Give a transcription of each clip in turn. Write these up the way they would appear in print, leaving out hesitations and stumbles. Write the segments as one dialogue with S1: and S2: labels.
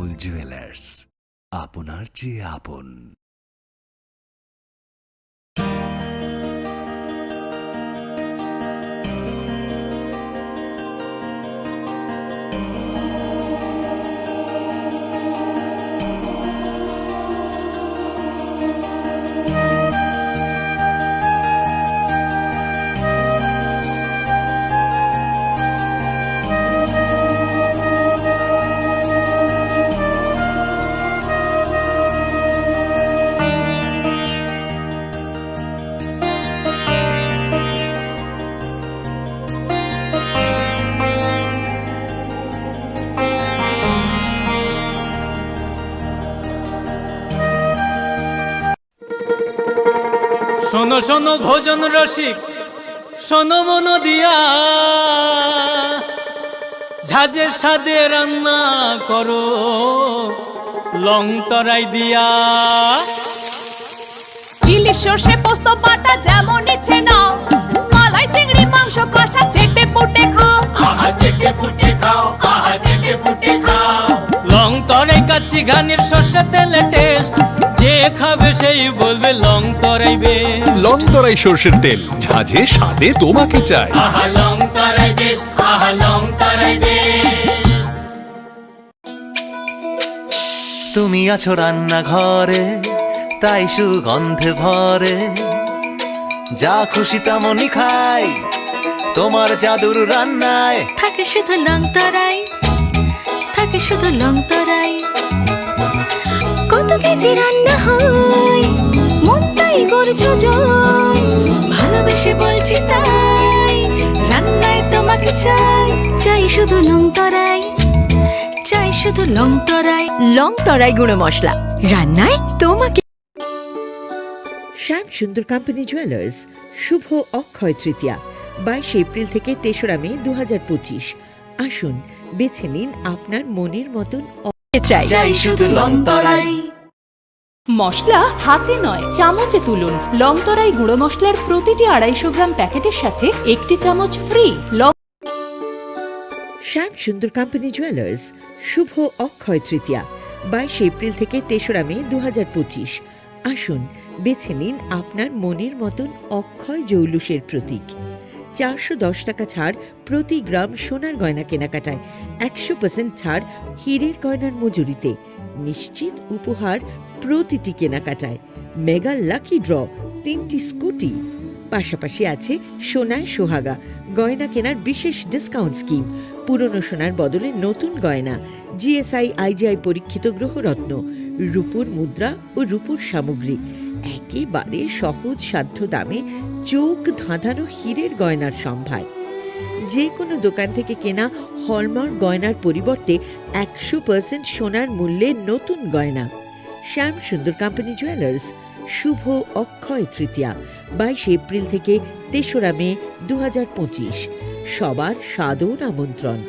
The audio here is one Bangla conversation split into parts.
S1: হেরাল্ড জুয়েলার্স, আপনার চেয়ে আপন।
S2: শোনো শোনো ভোজন রসিক, শোনো মন দিয়া, ঝাঁঝের স্বাদে রান্না করো লং তরাই দিয়া।
S3: ইলিশ সর্ষে পোস্ত বাটা যেমন ইচ্ছে নাও, মালাই চিংড়ি মাংস কষা চেটে পুটে খাও,
S2: আহা চেটে পুটে খাও, আহা চেটে পুটে খাও। লং তরাই কাচ্চি ঘানির সর্ষে তেলে টেস্ট, যে খাবে সেই বলবে লং তরাই বেশ।
S4: লং তরাই সর্ষের তেল, ঝাঁঝে স্বাদে তোমাকে চাই।
S2: আহা লং তরাই বেশ, আহা লং তরাই বেশ।
S5: তুমি আছো রান্নাঘরে, তাই সুগন্ধে ভরে, যা খুশি তেমনই খাই তোমার জাদুর রান্নায়।
S6: থাকে শুধু লং তরাই, থাকে শুধু লং তরাই। কত কেজি রান্না হয়, মনটাই করছো জয়, ভালোবেসে বলছি তাই, রান্নায় তোমাকে চাই, চাই শুধু লং তরাই, চাই শুধু লং তরাই। লং তরাই গুঁড়ো মশলা, রান্নায় তোমাকে।
S7: শ্যাম সুন্দর কোম্পানি জুয়েলার্স, শুভ অক্ষয় তৃতীয়া 22 এপ্রিল থেকে 3রা মে 2025। আসুন বেছে নিন আপনার মনের মতন।
S6: চাই, চাই শুধু লং তরাই।
S8: মশলা হাতে নয় চামচে তুলুন। লং তরাই গুঁড়ো মশলার প্রতিটি 250 গ্রাম প্যাকেটের সাথে 1টি চামচ ফ্রি।
S7: শ্যাম সুন্দর কোম্পানি জুয়েলার্স, শুভ অক্ষয় তৃতীয়া 22 এপ্রিল থেকে 3রা মে 2025। আসুন বেছে নিন আপনার মনের মতন অক্ষয় জৌলুসের প্রতীক। 410 টাকা ছাড় প্রতি গ্রাম সোনার গয়না কেনাকাটায়, 100% ছাড় হীরের গয়নার মজুরিতে, নিশ্চিত উপহার প্রতিটি কেনাকাটায়, মেগা লাকি ড্র 3টি স্কুটি। পাশাপাশি আছে সোনায় সোহাগা গয়না কেনার বিশেষ ডিসকাউন্ট স্কিম, পুরনো সোনার বদলে নতুন গয়না, জিএসআই আইজিআই পরীক্ষিত গ্রহরত্ন, রূপোর মুদ্রা ও রূপোর সামগ্রী, একেবারে সহজ সাধ্য দামে চোখ ধাঁধানো হীরের গয়নার সম্ভার। যে কোনো দোকান থেকে কেনা হলমার্ক গয়নার পরিবর্তে 100% সোনার মূল্যে নতুন গয়না। শ্যাম সুন্দর কোম্পানি জুয়েলার্স, শুভ অক্ষয় তৃতীয়া 22 এপ্রিল থেকে 3রা মে 2025। সবার সাদর আমন্ত্রণ।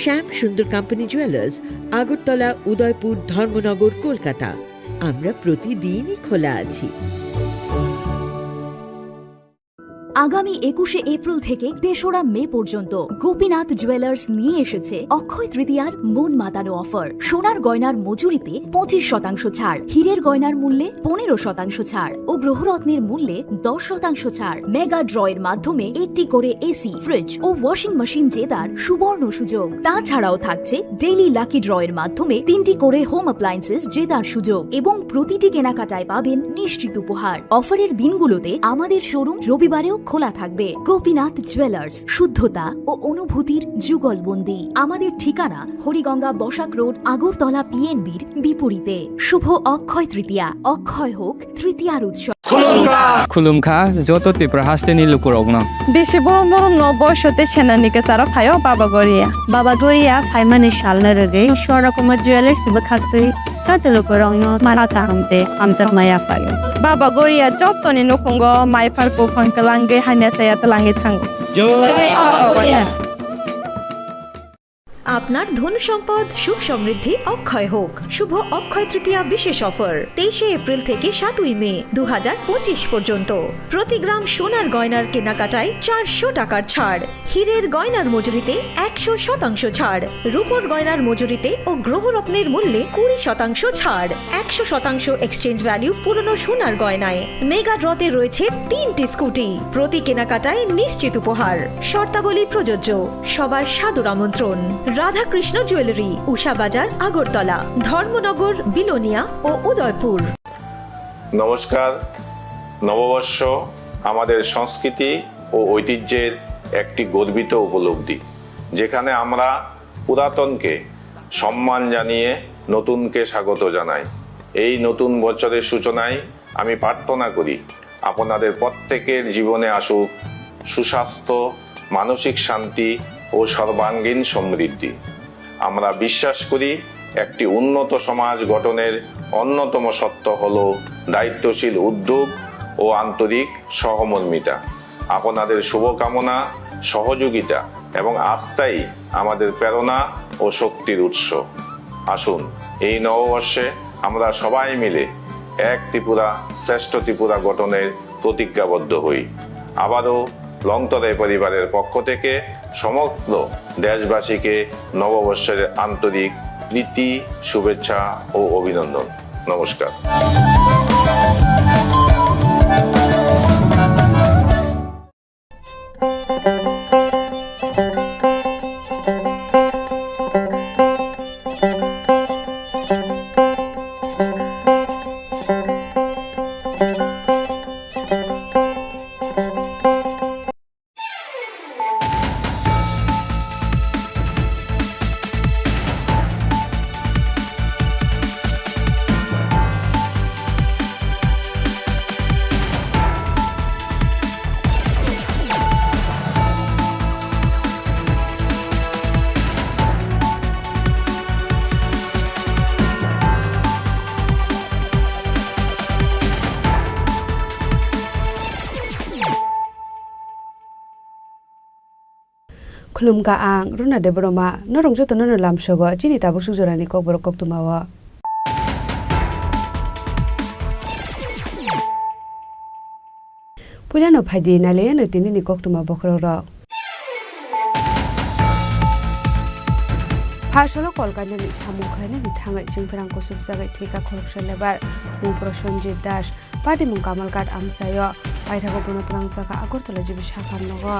S7: শ্যাম সুন্দর কোম্পানি জুয়েলার্স, আগরতলা, উদয়পুর, ধর্মনগর, কলকাতা। আমরা প্রতিদিনই খোলা আছি।
S3: আগামী 21শে এপ্রিল থেকে 3রা মে পর্যন্ত গোপীনাথ জুয়েলার্স নিয়ে এসেছে অক্ষয় তৃতীয়ার মন মাতানো অফার। সোনার গয়নার মজুরিতে 25% ছাড়, হীরের গয়নার মূল্যে 15% ছাড় ও গ্রহরত্নের মূল্যে 10% ছাড়। মেগা ড্রয়ের মাধ্যমে 1টি করে এসি, ফ্রিজ ও ওয়াশিং মেশিন জেতার সুবর্ণ সুযোগ। তাছাড়াও থাকছে ডেইলি লাকি ড্রয়ের মাধ্যমে 3টি করে হোম অ্যাপ্লায়েন্সেস জেতার সুযোগ এবং প্রতিটি কেনাকাটায় পাবেন নিশ্চিত উপহার। অফারের দিনগুলোতে আমাদের শোরুম রবিবারেও খোলা থাকবে। গোপীনাথ জুয়েলার্স, শুদ্ধতা ও অনুভূতির যুগলবন্দি। আমাদের ঠিকানা হরিগঙ্গা বসাক রোড, আগরতলা পিএনবির বিপরীতে। শুভ অক্ষয় তৃতীয়া, অক্ষয় হোক তৃতীয়ার উৎসব।
S9: खुलुमखा जत त्रिपुरा हास्टेनि लुकुरगनो
S10: बेसे बरम बरम न बयसते सेनानिके सारा फायो बाबा गरिया फाइमानि सालना रगे शरकमा ज्वेलर्स बे खातै साते लुकुरगनो माराता हमते आमजा माया पायो बाबा गरिया जतनि नखंगो माइफारको फंकलांगे हाने साया तलांगे थांगो
S3: আপনার ধন সম্পদ সুখ সমৃদ্ধি অক্ষয় হোক। শুভ অক্ষয় তৃতীয়া বিশেষ অফার 23 এপ্রিল থেকে 7 মে 2025 পর্যন্ত। প্রতি গ্রাম সোনার গয়নার কেনাকাটায় 400 টাকার ছাড়, হীরের গয়নার মজুরিতে 100% ছাড়, রূপোর গয়নার মজুরিতে ও গ্রহরত্নের মূল্যে 20% ছাড়, 100% এক্সচেঞ্জ ভ্যালু পুরনো সোনার গয়নায়। মেগা ড্রতে রয়েছে 3টি স্কুটি, প্রতি কেনাকাটায় নিশ্চিত উপহার। শর্তাবলী প্রযোজ্য। সবার সাদর আমন্ত্রণ। রাধাকৃষ্ণ জুয়েলারি, উষা বাজার, আগরতলা, ধর্মনগর, বিলোনিয়া ও উদয়পুর।
S11: নমস্কার। নববর্ষ আমাদের সংস্কৃতি ও ঐতিহ্যের একটি গর্বিত উপলব্ধি, যেখানে আমরা পুরাতনকে সম্মান জানিয়ে নতুনকে স্বাগত জানাই। এই নতুন বছরের সূচনায় আমি প্রার্থনা করি আপনাদের প্রত্যেকের জীবনে আসুক সুস্বাস্থ্য, মানসিক শান্তি ও সর্বাঙ্গীন সমৃদ্ধি। আমরা বিশ্বাস করি একটি উন্নত সমাজ গঠনের অন্যতম সত্য হল দায়িত্বশীল উদ্যোগ ও আন্তরিক সহমর্মিতা। আপনাদের শুভকামনা, সহযোগিতা এবং আস্থাই আমাদের প্রেরণা ও শক্তির উৎস। আসুন এই নববর্ষে আমরা সবাই মিলে এক ত্রিপুরা শ্রেষ্ঠ ত্রিপুরা গঠনের প্রতিজ্ঞাবদ্ধ হই। আবারও লংতরাই পরিবারের পক্ষ থেকে সমগ্র দেশবাসীকে নববর্ষের আন্তরিক প্রীতি, শুভেচ্ছা ও অভিনন্দন। নমস্কার।
S10: Khulumka ang runa de broma norong joto nono lamsogo chini tabuk sujorani kokborok koktumawa. Pulyano phadi nale no tinini koktuma bokroro. Phasolo kolkani ni samukhani ni thangai jingprang ko subjagai thika khorokshal lebar Muprosonjit Das party mung Kamalkat amsayo paithago bonotrang jaka Agortala jibi shakham nogo.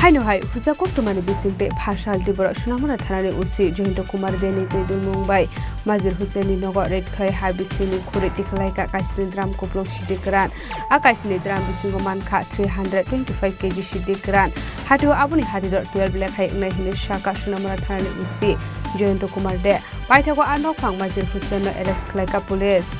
S10: Haino hai huja koktumani bisingte phashal dibora sunamura thanani usi Johinto Kumar Deni Tedul Mumbai Mazir Husseini Nogo Red Khai Habisini Khuri Tiklaika Kaisrin Dram Koplong Shidikran Akaisini Dram Bisingo Manka 325 kg Shidikran Hatu Abuni Hadidor 12 Black Hai Nahini Shaka sunamura thanani usi Johinto Kumar De Paithago Anok Phang Mazir Hussein arrest Klaika Police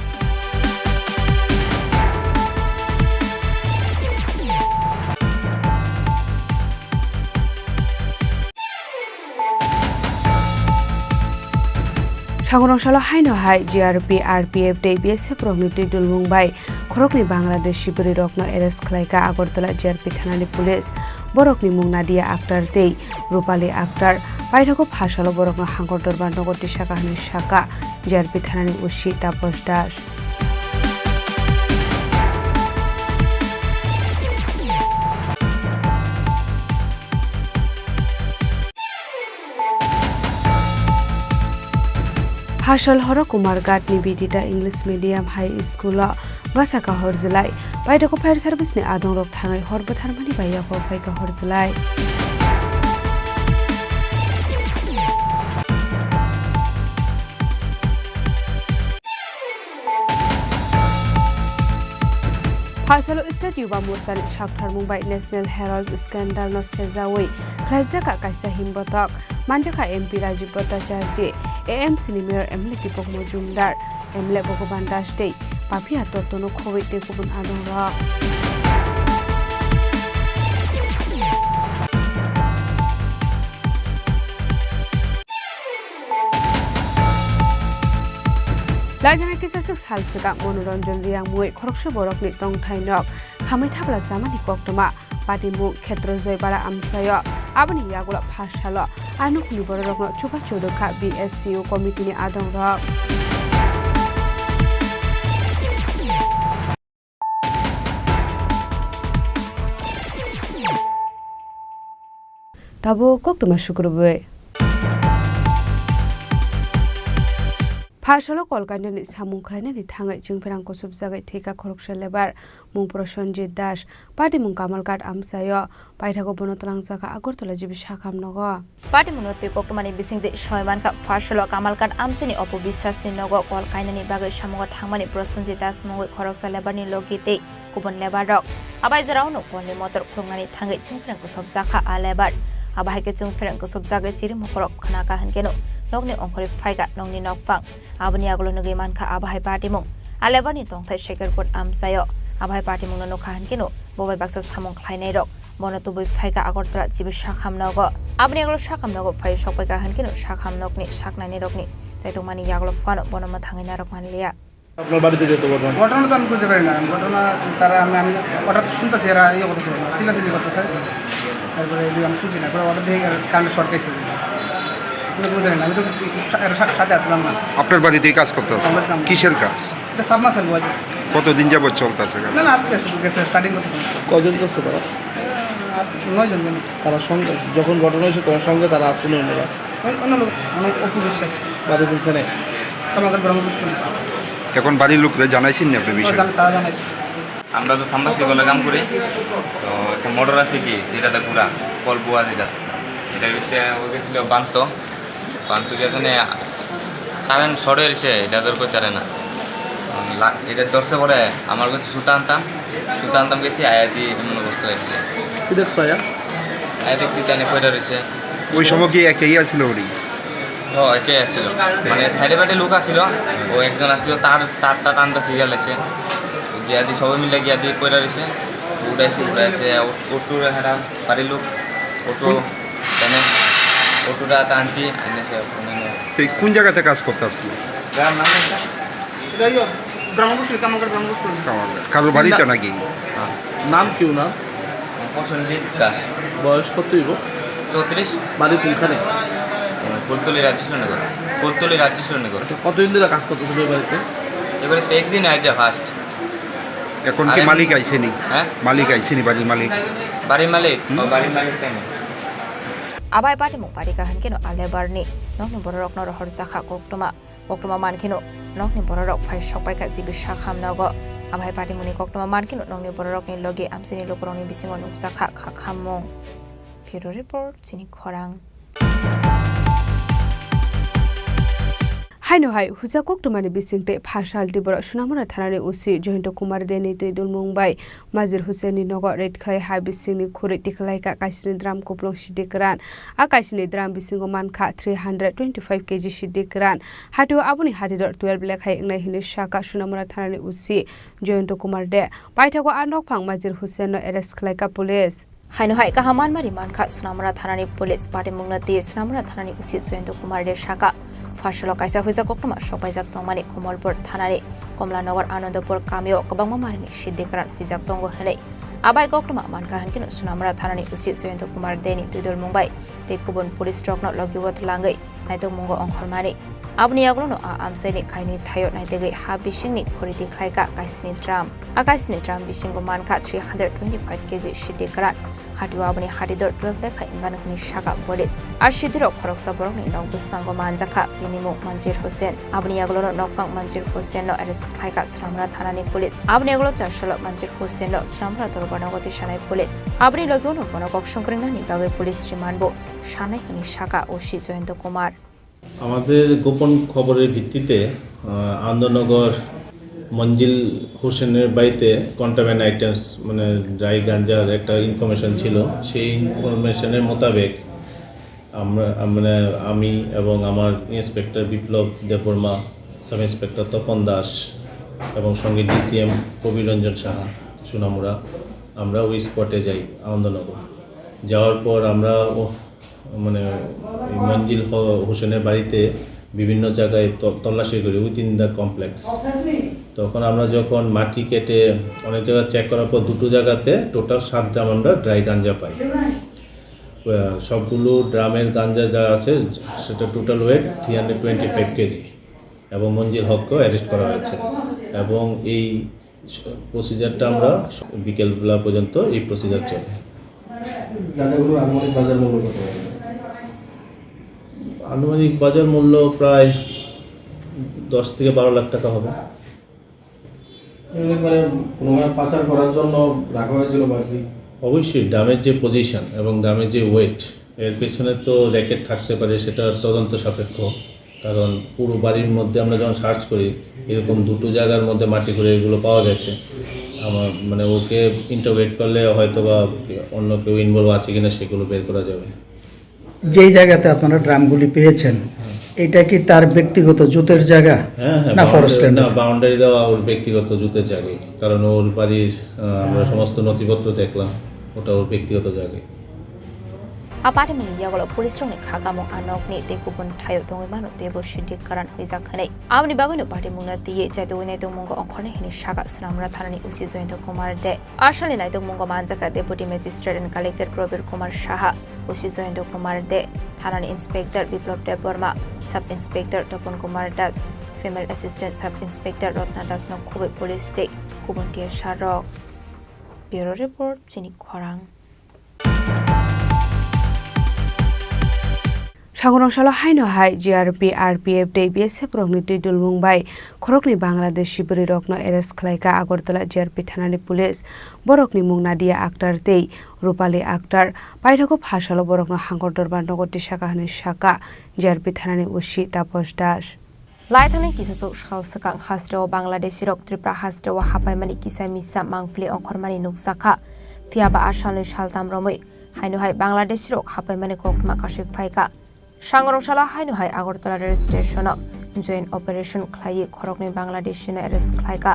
S10: Sangorong haino hai GRP RPF de BSF rokni Tedul Mumbai khorokni Bangladesh Shiburi rokno arrest khlaika Agortala GRP thanani police borokni mung Nadia Akhtar tei Rupali Akhtar paithago phashalo borokno hangor dorbar nogoti shaka hani shaka GRP thanani ushi Tapos Das Hashal Horo Kumar Gatni Bidita English Medium High School Basaka Horzalai Paitako Fire Service ni Adong Rok Thangai Horbat Harmani Baya ko Paika Horzalai Hashalo State Yuba Mursan Shakhtar Mumbai National Herald Scandal no Sezawi Klajaka Kaisa Himbotok Manjaka MP Rajiv Bhattacharya AM Senior Emle Tipok Mojumdar Emle Bhagavan Das Dei Papia Totono Khowit de Kubun Adong Ra
S6: Lajana kisasuk salsaka monoranjan riang mui khoroksa borokni tongthainok khamai thabla jamani koktoma patimu khetro joybara amsayo abani yagola phashalo anukni borokno chupa chodokha BSCU committee ni adong rok tabo koktoma shukrubwe Phashalo kolkandani samung khlainani thangai jingpherang kosub jagai theka khoroksa lebar mungpro Sanjit Das party mung Kamalkat amsayo paithago bonotalang jaka Agartala jibi shakham nogo
S12: party munote koktomani bisingde shoymanka Phashalo Kamalkat amsini opobisasni nogo kolkainani bagai samungo thangmani Sanjit Das mungoi khoroksa lebarni logite kubon lebarok abai jarauno konli motor khungani thangai jingpherang kosub jaka a lebar abai ke jingpherang kosub jagai siri mokorok khana ka hankeno nokni ongkori faiga nongni nokfang abani agolo nugi manka abahai party mung alebani tongthai shekarpot amsayo abahai party mung no khan kino bobai baksa samung khlainai rok bono tubui faiga Agartala jibi shakham nogo abani agolo shakham nogo fai shokpai ka han kino shakham nokni shaknani rokni chaitongmani yagolo fano bono ma thangai narok manliya
S13: আপনার বাড়িতে যেতে বলবেন ঘটনা তো আমি বুঝতে পারি না ঘটনা তারা আমি হঠাৎ শুনতেছি এরা ইয়ে করতেছে চিল্লাচিল্লি করতেছে তারপরে আমি শুনছি না পরে হঠাৎ দেখে কারেন্ট শর্ট গেছে আমি তো সাথে আসলাম না
S14: আপনার বাড়িতে কাজ করতে আছে কিসের কাজ
S13: এটা সাবমার্সেল বয়
S14: কতদিন যাবত চলতেছে
S13: না না আজকে শুরু গেছে স্টার্টিং করতেছে
S10: কজন করতে পারো
S13: 9 জন
S10: তারা সঙ্গে যখন ঘটনা হয়েছে তোমার সঙ্গে তারা আসছিল ওনারা
S13: অন্য লোক আমার অপু বিশ্বাস
S10: বাড়ির ওখানে
S13: আমাদের ব্রহ্মপুত্র
S14: এখন বাড়ির লোকদের জানাইছেন না আপনি বিষয়
S13: তারা জানাইছে
S15: আমরা তো সাবমার্সিবলে কাম করি তো একটা মোটর আছে কি যেটাতে ঘোরা কল বুয়া যেটা এটা হচ্ছে ও গেছিল বান্ত যেখানে কারেন্ট শর্ট হয়েছে এটা তোর চারে না এটা ধরছে পরে আমার কাছে সুতা আনতাম গেছি আয়াতি এমন অবস্থা হয়েছে আয়া দেখছি তাই পয়টা রয়েছে
S14: ওই সময় কি একেই আসছিল ওরি
S15: ও একে আসছিল মানে সাইডে বাইডে লোক আসছিল ও একজন আসছিল তারটা টানটা সিরিয়াল আছে গিয়া দিয়ে সবাই মিলে গিয়া দিয়ে পয়টা রয়েছে উড়াইছে অটো হেরা বাড়ির লোক অটো তেনে অটোটা টানছি এনেছে
S14: কোন জায়গাতে কাজ করতে আসছিল কারোর বাড়িতে নাকি
S10: নাম কেউ না
S15: প্রসেনজিৎ দাস
S10: বয়স কত হইব
S15: 34
S10: বাড়ি কোনখানে
S15: ফুলতলি রাজ্যেশ্বরনগর
S10: কতদিন ধরে কাজ করতেছিল এই বাড়িতে
S15: এবারে তো একদিন আইছে ফার্স্ট
S14: এখন কি মালিক আইছেনি
S15: হ্যাঁ
S14: মালিক আইছেনি বাড়ির মালিক
S15: তাই না
S12: abai party mung party ka hankeno alebarni nokni borok no rohor jakha koktoma mankeno nokni borok phai shokpai ka jibi shakham nago abai party muni koktoma mankeno nokni borok ni loge amsini lokoroni bisingo nukjakha khakhammo Bureau report Chini Khorang Haino hai huja koktomani bisingte phashal dibor sunamura thanani usi Johinto Kumar Deni Tidul Mumbai Mazir Hussein Nogo Red Khai ha bisingni khuri tiklai ka kaisini dram koplong sidikran a kaisini dram bisingo mankha 325 kg sidikran hatu abuni hadidor 12 lekhai ngnai hini shaka sunamura thanani usi Johinto Kumar De paithago anok phang Mazir Hussein no arrest khlai ka police Haino hai kahaman mari mankha sunamura thanani police party mungnati sunamura thanani usi Johinto Kumar De shaka Phashalo kaisa huja koktoma shokpaijak tongmani Komolpur thanari Komlanagar Anandapur kamio kabangma marini sidikran hujak tongo helai abai koktoma manka hankino sunamura thanani usi Johinto Kumar Deni Tudol Mumbai te kubon police trokno logiwot langai naitok mungo ongkhormani abni aglono a amsaini khaini thayo naitege ha bisingni khoriti khlaika kaisni drum bisingo manka 325 kg sidikran hatu abni hadidor 12 lekha ingan khni shaka police ashidiro khoroksa borokni nok biskango manjaka binimu Manjir Hussein abni aglono nokfang Manjir Hussein no arrest khlaika sunamura thanani police abni aglo charshalo Manjir Hussein no sunamura torbanagoti shanai police abni logono bonokok songkringnani bagai police rimanbo shanai khni shaka oshi Johinto Kumar
S16: আমাদের গোপন খবরের ভিত্তিতে আনন্দনগর মঞ্জিল হোসেনের বাড়িতে কন্ট্রাব্যান্ড আইটেমস মানে ড্রাই গাঞ্জার একটা ইনফরমেশন ছিল সেই ইনফরমেশনের মোতাবেক আমি এবং আমার ইন্সপেক্টর বিপ্লব দেববর্মা সাব ইন্সপেক্টর তপন দাস এবং সঙ্গে ডিসিএম কবির রঞ্জন সাহা সুনামুরা আমরা ওই স্পটে যাই আনন্দনগর যাওয়ার পর আমরা মানে মঞ্জিল হোসেনের বাড়িতে বিভিন্ন জায়গায় তল্লাশি করি উইথিন দ্য কমপ্লেক্স। তখন আমরা যখন মাটি কেটে অনেক জায়গায় চেক করার পর দুটো জায়গাতে টোটাল 7 ড্রাম আমরা ড্রাই গাঞ্জা পাই। সবগুলো ড্রামের গাঞ্জা যা আছে সেটা টোটাল ওয়েট 325 কেজি এবং মঞ্জিল হককেও অ্যারেস্ট করা হয়েছে এবং এই প্রসিজারটা আমরা বিকেলবেলা পর্যন্ত এই প্রসিজার চলে। আনুমানিক বাজার মূল্য প্রায় 10 থেকে 12 লাখ টাকা হবে।
S17: পাচার করার জন্য রাখা হয়েছিল বাকি
S16: অবশ্যই দামের যে পজিশন এবং দামের যে ওয়েট এর পেছনে তো র্যাকেট থাকতে পারে, সেটা তদন্ত সাপেক্ষ। কারণ পুরো বাড়ির মধ্যে আমরা যখন সার্চ করি এরকম দুটো জায়গার মধ্যে মাটি করে এগুলো পাওয়া গেছে। আমার মানে ওকে ইন্টারোগেট করলে হয়তো বা অন্য কেউ ইনভলভ আছে কিনা সেগুলো বের করা যাবে।
S17: যেই জায়গাতে আপনারা ড্রামগুলি পেয়েছেন এটা কি তার ব্যক্তিগত জুতের জায়গা?
S16: হ্যাঁ, না, বাউন্ডারি দেওয়া ওর ব্যক্তিগত জুতের জায়গায়, কারণ ওর বাড়ির আমরা সমস্ত নথিপত্র দেখলাম, ওটা ওর ব্যক্তিগত জায়গায়।
S18: apartment yagolo police rong khagamo anok ni te kupon thayo tongoi mano te bo shidi karan hoija khane amni bagano party mungna tiye jaito winai to mungo onkhone hini shaga sunamra thanani usi jointo kumar de ashali nai to mungo manjaka deputy magistrate and collector probir kumar shaha usi jointo kumar de thanani inspector biplop de burma sub inspector topon kumar das female assistant sub inspector rotna das no khobe police de kupon tie sharok bureau report Chini Khorang
S12: সাগরংশালা হাইনো হাই জিআরপি আরপিএফ ডে বিএসএফ রকনি তুইদুল মুম্বাই খরকনি বাংলাদেশ শিবিরি রকনো এরেস্ট খালাইকা আগরতলা জিআরপি থানানি পুলিশ বরকনি মুংনা দিয়া আক্তার তেই রূপালী আক্তার পাইঠাকো ফাঁসালো বরকনো হাঙ্গর বান্ডগতি শাখা হানি শাখা জিআরপি থানানি উসি তাপস দাস
S18: লাইথানি কিসাসো শালসাকাং হাস্ত্রেও বাংলাদেশি রক ত্রিপুরা হাস্ত্রেও হাপাইমানি কিসা মিসা মাংফলি অংখরমানি নুকসাখা ফিয়াবা আশালনি শালতাম রমই হাইনো হাই বাংলাদেশি রক হাপাইমানি কোকমা কাশিফ ফাইকা সাংরংশালা হাইনুহাই Agartala rail station joint operation খাই খরকনি বাংলাদেশি এরেস্ট খাইকা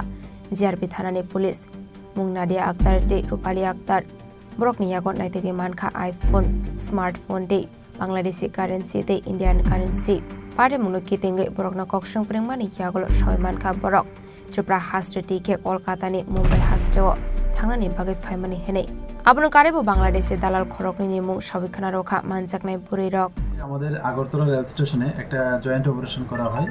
S18: জিআরপি থানানি পুলিশ মুংনাদিয়া আক্তার দে রূপালী আক্তার বরকনি ইয়াগন নাইতেগে মানখা আইফোন স্মার্টফোন দে বাংলাদেশি কারেন্সি দে ইন্ডিয়ান কারেন্সি পারে মুনুকি তেঙ্গে বরকনা ককসং প্রেংমানি ইয়াগল ছয় মানখা বরক ত্রিপুরা হাস্টে টিকে কলকাতানি মুম্বাই হাস্টেও থানানি বাগে ফাইমানি হেনে আপন কারেবো বাংলাদেশে দালাল খরকনি নিমু সবিখানা রক্ষা মানজাকনাই বুড়ি রক
S19: আমাদের আগরতলা রেল স্টেশনে একটা জয়েন্ট অপারেশন করা হয়,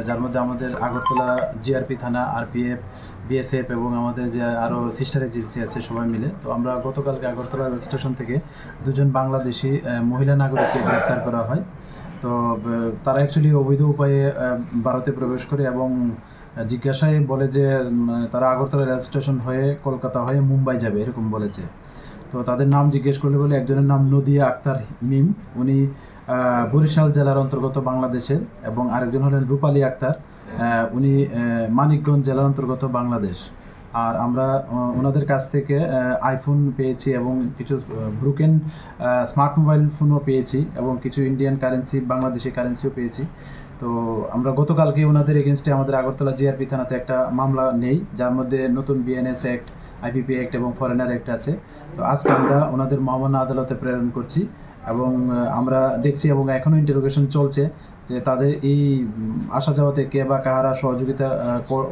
S19: যার মধ্যে আমাদের আগরতলা জিআরপি থানা, আরপিএফ, বিএসএফ এবং আমাদের যে আরও সিস্টার এজেন্সি আছে সবাই মিলে। তো আমরা গতকালকে আগরতলা রেল স্টেশন থেকে দুজন বাংলাদেশি মহিলা নাগরিককে গ্রেপ্তার করা হয়। তো তারা অ্যাকচুয়ালি অবৈধ উপায়ে ভারতে প্রবেশ করে এবং জিজ্ঞাসায় বলে যে তারা আগরতলা রেল স্টেশন হয়ে কলকাতা হয়ে মুম্বাই যাবে এরকম বলেছে। তো তাদের নাম জিজ্ঞেস করলে বলে একজনের নাম নদিয়া আক্তার মিম, উনি বরিশাল জেলার অন্তর্গত বাংলাদেশের, এবং আরেকজন হলেন রূপালী আক্তার, উনি মানিকগঞ্জ জেলার অন্তর্গত বাংলাদেশ। আর আমরা ওনাদের কাছ থেকে আইফোন পেয়েছি এবং কিছু ব্রুকেন স্মার্ট মোবাইল ফোনও পেয়েছি এবং কিছু ইন্ডিয়ান কারেন্সি, বাংলাদেশি কারেন্সিও পেয়েছি। তো আমরা গতকালকে ওনাদের এগেনস্টে আমাদের আগরতলা জিআরপি থানাতে একটা মামলা নেই, যার মধ্যে নতুন বিএনএস অ্যাক্ট, আইপিপি অ্যাক্ট এবং ফরেনার অ্যাক্ট আছে। তো আজকে আমরা ওনাদের মহামান্য আদালতে প্রেরণ করছি এবং আমরা দেখছি এবং এখনও ইন্টারোগেশন চলছে যে তাদের এই আসা যাওয়াতে কে বা কাহারা সহযোগিতা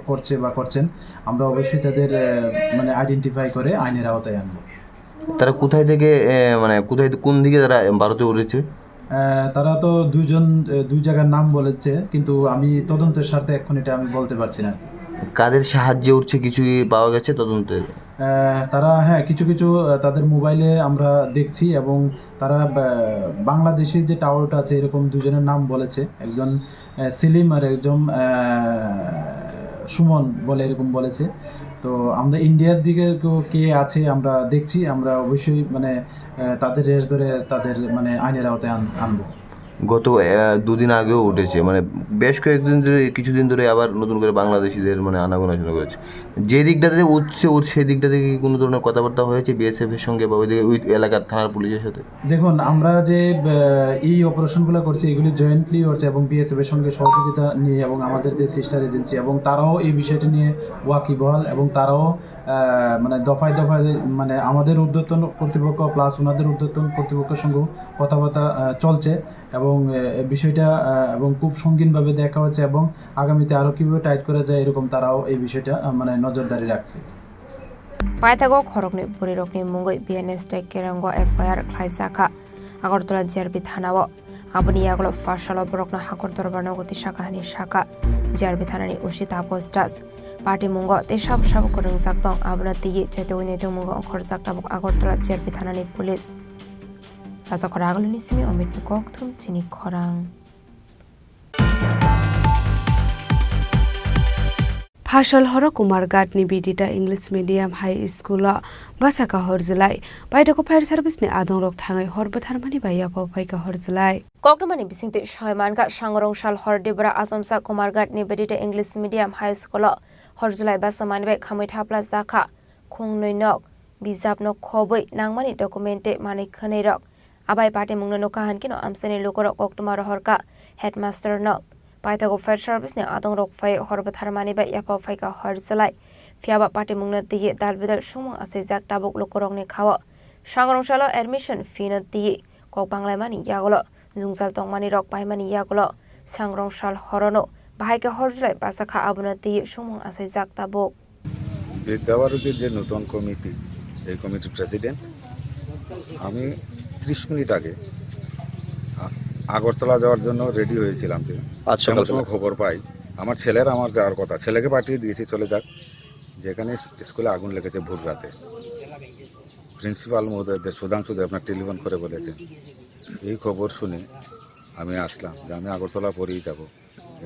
S19: করছে বা করছেন। আমরা অবশ্যই তাদের মানে আইডেন্টিফাই করে আইনের আওতায় আনবো।
S20: তারা কোথায় থেকে কোথায় কোন দিকে তারা ভারতে উঠেছে?
S19: তারা তো দুই জায়গার নাম বলেছে, কিন্তু আমি তদন্তের স্বার্থে এখন এটা আমি বলতে পারছি না।
S20: কাদের সাহায্যে উঠছে কিছু পাওয়া গেছে তদন্তে?
S19: তারা কিছু তাদের মোবাইলে আমরা দেখছি এবং তারা বাংলাদেশের যে টাওয়ারটা আছে এরকম দুজনের নাম বলেছে, একজন সেলিম আর একজন সুমন বলে এরকম বলেছে। তো আমরা ইন্ডিয়ার দিকে কে আছে আমরা দেখছি, আমরা অবশ্যই তাদের রেস ধরে তাদের আইনের আওতায় আনবো।
S20: গত দুদিন আগেও উঠেছে, বেশ কয়েকদিন ধরে কিছুদিন ধরে আবার নতুন করে বাংলাদেশিদের আনাগোনা শুরু করেছে। যে দিকটাতে উঠছে সেই দিকটা থেকে কোনো ধরনের কথাবার্তা হয়েছে বিএসএফ এর সঙ্গে বা ওই এলাকার থানার পুলিশের সাথে?
S19: দেখুন, আমরা যে এই অপারেশনগুলো করছি এগুলি জয়েন্টলি হচ্ছে এবং বিএসএফ এর সঙ্গে সহযোগিতা নিয়ে এবং আমাদের যে সিস্টার এজেন্সি এবং তারাও এই বিষয়টি নিয়ে ওয়াকিবহাল এবং তারাও মানে দফায় দফায় মানে আমাদের ঊর্ধ্বতন কর্তৃপক্ষ প্লাস ওনাদের ঊর্ধ্বতন কর্তৃপক্ষের সঙ্গে কথাবার্তা চলছে এবং বিষয়টা এবং খুব সঙ্গীনভাবে দেখা হচ্ছে এবং আগামীতে আরও কীভাবে টাইট করা যায় এরকম তারাও এই বিষয়টা মানে নজরদারি রাখছে।
S18: পাইতাগো খরকনি বুড়িরকনি মুঙ্গই বিএনএস টেকেরঙ্গ এফআইআর খাইসাখা আগরতলা জিআরপি থানাও আবনি ইয়াগলো ফাশালো বরকনা হাকর দরবার গতি শাখাহানি শাখা জিআরপি থানানি উশিতা পোস্টাস পার্টি মুঙ্গ তেসাব সাব করং জাকতং আবনা তিয়ে চেতউনি তে মুঙ্গ অখর জাকতাবক আগরতলা জিআরপি থানানি পুলিশ রাজাকর আগলনি সিমি অমিত ককথুম চিনি খরাং
S12: ফাশল হর কুমারঘাটনি বিডিটা इंग्लिश मीडियम हाई स्कूल बासाका हरजुलाई बायदाको फायर सार्भिसनि आदंरक थाङै हरबो थारमानि बाया फायका हरजुलाई
S18: कक्टमानि बिसिंते सयमानगा सांगरंसाल हरदेबरा आसमसा कुमारघाटनि बिडिटा इंग्लिश मीडियम हाई स्कूल हरजुलाई बासामानि बाय खामै थाप्ला जाखा खुंनैनक बिजाबनो खबै नांमानि डकुमेन्टे मानै खनैरक आबाय पाटे मुंनो नकाहानकिनो आमसेनि लोकर कक्टमार हरका हेडमास्टर न पाइतागो फायर सार्भिसनि आदंरक फाय हरबो थारमानि बाय याफा फायका हरजुलाई फियाबा पाटे मुंनो दिये दालबेदाल सुमुं आसे जाक टाबक लोकरंनि खाव सांगरंसालो एडमिशन फी न दिये कक बांलायमानि यागलो जुंजाल तंमानि रक पाइमानि यागलो सांगरंसाल हरनो बाहायके हरजुलाई बासाखा आबुना दिये सुमुं आसे जाक टाबक
S21: বিদ্যাভারতীর যে নতুন কমিটি এই কমিটির প্রেসিডেন্ট আমি 30 মিনিট আগে আগরতলা যাওয়ার জন্য রেডি হয়েছিলাম যে এমন সময় খবর পাই আমার ছেলের আমার যাওয়ার কথা ছেলেকে পাঠিয়ে দিয়েছি চলে যাক যেখানে স্কুলে আগুন লেগেছে ভোর রাতে প্রিন্সিপাল মহোদয়দের সুধাংশুদে আপনার টেলিফোন করে বলেছেন এই খবর শুনে আমি আসলাম যে আমি আগরতলা পরেই যাব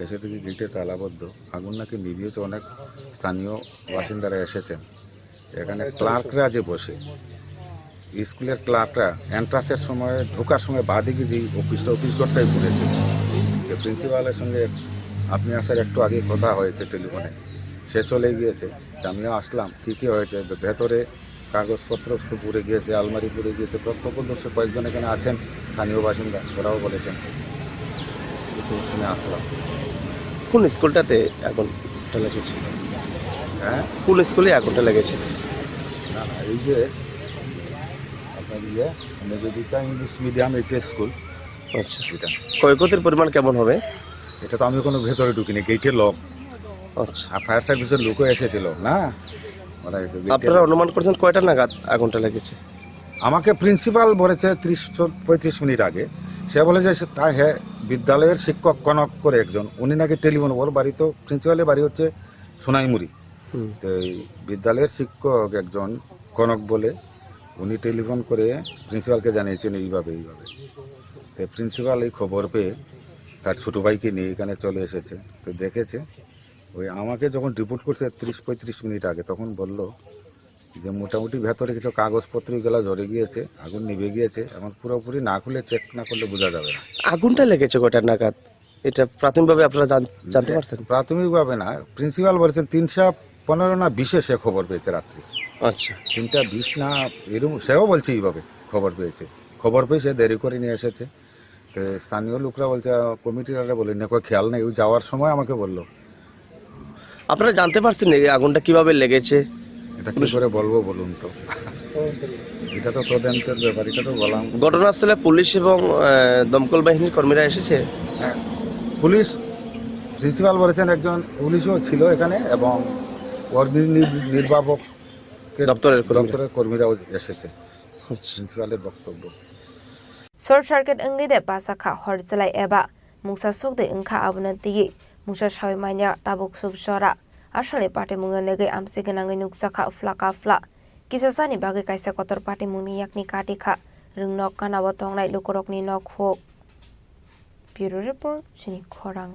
S21: এসে থেকে গেটে তালাবদ্ধ আগুন নাকি নিভিয়েছে অনেক স্থানীয় বাসিন্দারা এসেছেন এখানে ক্লার্করা যে বসে স্কুলের ক্লার্করা এন্ট্রান্সের সময় ঢোকার সময় বাদিকে যে অফিস ঘরটাই ঘুরেছে যে প্রিন্সিপালের সঙ্গে আপনি আসার একটু আগে কথা হয়েছে টেলিফোনে সে চলে গিয়েছে আমিও আসলাম কী হয়েছে ভেতরে কাগজপত্র পুড়ে গিয়েছে আলমারি পুড়ে গিয়েছে প্রত্যক্ষদর্শী কয়েকজন এখানে আছেন স্থানীয় বাসিন্দা ওরাও বলেছেন শুনে আসলাম।
S22: কোন স্কুলটাতে আগুনটা লেগেছে?
S21: হ্যাঁ
S22: কোন স্কুলে আগুনটা লেগেছে?
S21: না না এই যে আপনার Nivedita English medium HS school.
S22: আচ্ছা এটা ক্ষয়ক্ষতির পরিমাণ কেমন হবে?
S21: এটা তো আমি কোনো ভেতরে ঢুকিনি গেটে লক।
S22: আচ্ছা
S21: আর ফায়ার সার্ভিসের লোকও এসেছিল না
S22: আপনারা অনুমান করছেন কয়টা নাগাদ আগুনটা লেগেছে?
S21: আমাকে প্রিন্সিপাল বলেছে 35 মিনিট আগে সে বলে যে তাই হ্যাঁ বিদ্যালয়ের শিক্ষক কনক করে একজন উনি নাকি টেলিফোন ওর বাড়ি তো প্রিন্সিপালের বাড়ি হচ্ছে সোনাইমুড়ি তো এই বিদ্যালয়ের শিক্ষক একজন কনক বলে উনি টেলিফোন করে প্রিন্সিপালকে জানিয়েছেন এইভাবে তো প্রিন্সিপাল এই খবর পেয়ে তার ছোটো ভাইকে নিয়ে এখানে চলে এসেছে তো দেখেছে ওই আমাকে যখন রিপোর্ট করছে 35 মিনিট আগে তখন বলল যে মোটামুটি ভেতরে কিছু কাগজপত্র এগুলো ঝরে গিয়েছে আগুন নিভে গিয়েছে এখন পুরোপুরি না খুলে চেক না করলে বোঝা যাবে না।
S22: আগুনটা লেগেছে কয়টা নাগাদ এটা প্রাথমিকভাবে আপনারা জানতে পারছেন?
S21: প্রাথমিকভাবে না প্রিন্সিপাল বলেছেন 3:15 না 20 সে খবর পেয়েছে রাত্রি।
S22: আচ্ছা
S21: 3:20 না এরকম সেও বলছে এইভাবে খবর পেয়েছে খবর পেয়ে সে দেরি করে নিয়ে এসেছে তো স্থানীয় লোকরা বলছে কমিটিরা বলে না কোনো খেয়াল নেই ওই যাওয়ার সময় আমাকে বললো।
S22: আপনারা জানতে পারছেন এই আগুনটা কিভাবে লেগেছে?
S21: এটা কি করে বলবো বলুন তো এটা তো তদন্তের ব্যাপার এটা তো বললাম।
S22: ঘটনাস্থলে পুলিশ এবং দমকল বাহিনীর কর্মীরা এসেছে?
S21: হ্যাঁ পুলিশ প্রিন্সিপাল বলেছেন একজন পুলিশও ছিল এখানে এবং নির্বাপক দপ্তরের কর্মীরাও এসেছে প্রিন্সিপালের বক্তব্য।
S18: শর্ট সার্কিট ইংগিদে বাসাখা হরজলাই এবা মুসা সুকদে ইংখা আবনা দিয়ে মুসা সাবিমাইয়া তাবুক সুবসরা আসলে পাটে মুংনা নেগে আমসে গনাङै नुकसाखा फ्ला किसासानि बागै काइसा कतर पाटे मुंनि याकनि काटिखा रोंनक कानाबो तंनाय लोकरकनि नक होक ब्युरो रिपोर्ट चिनी खरां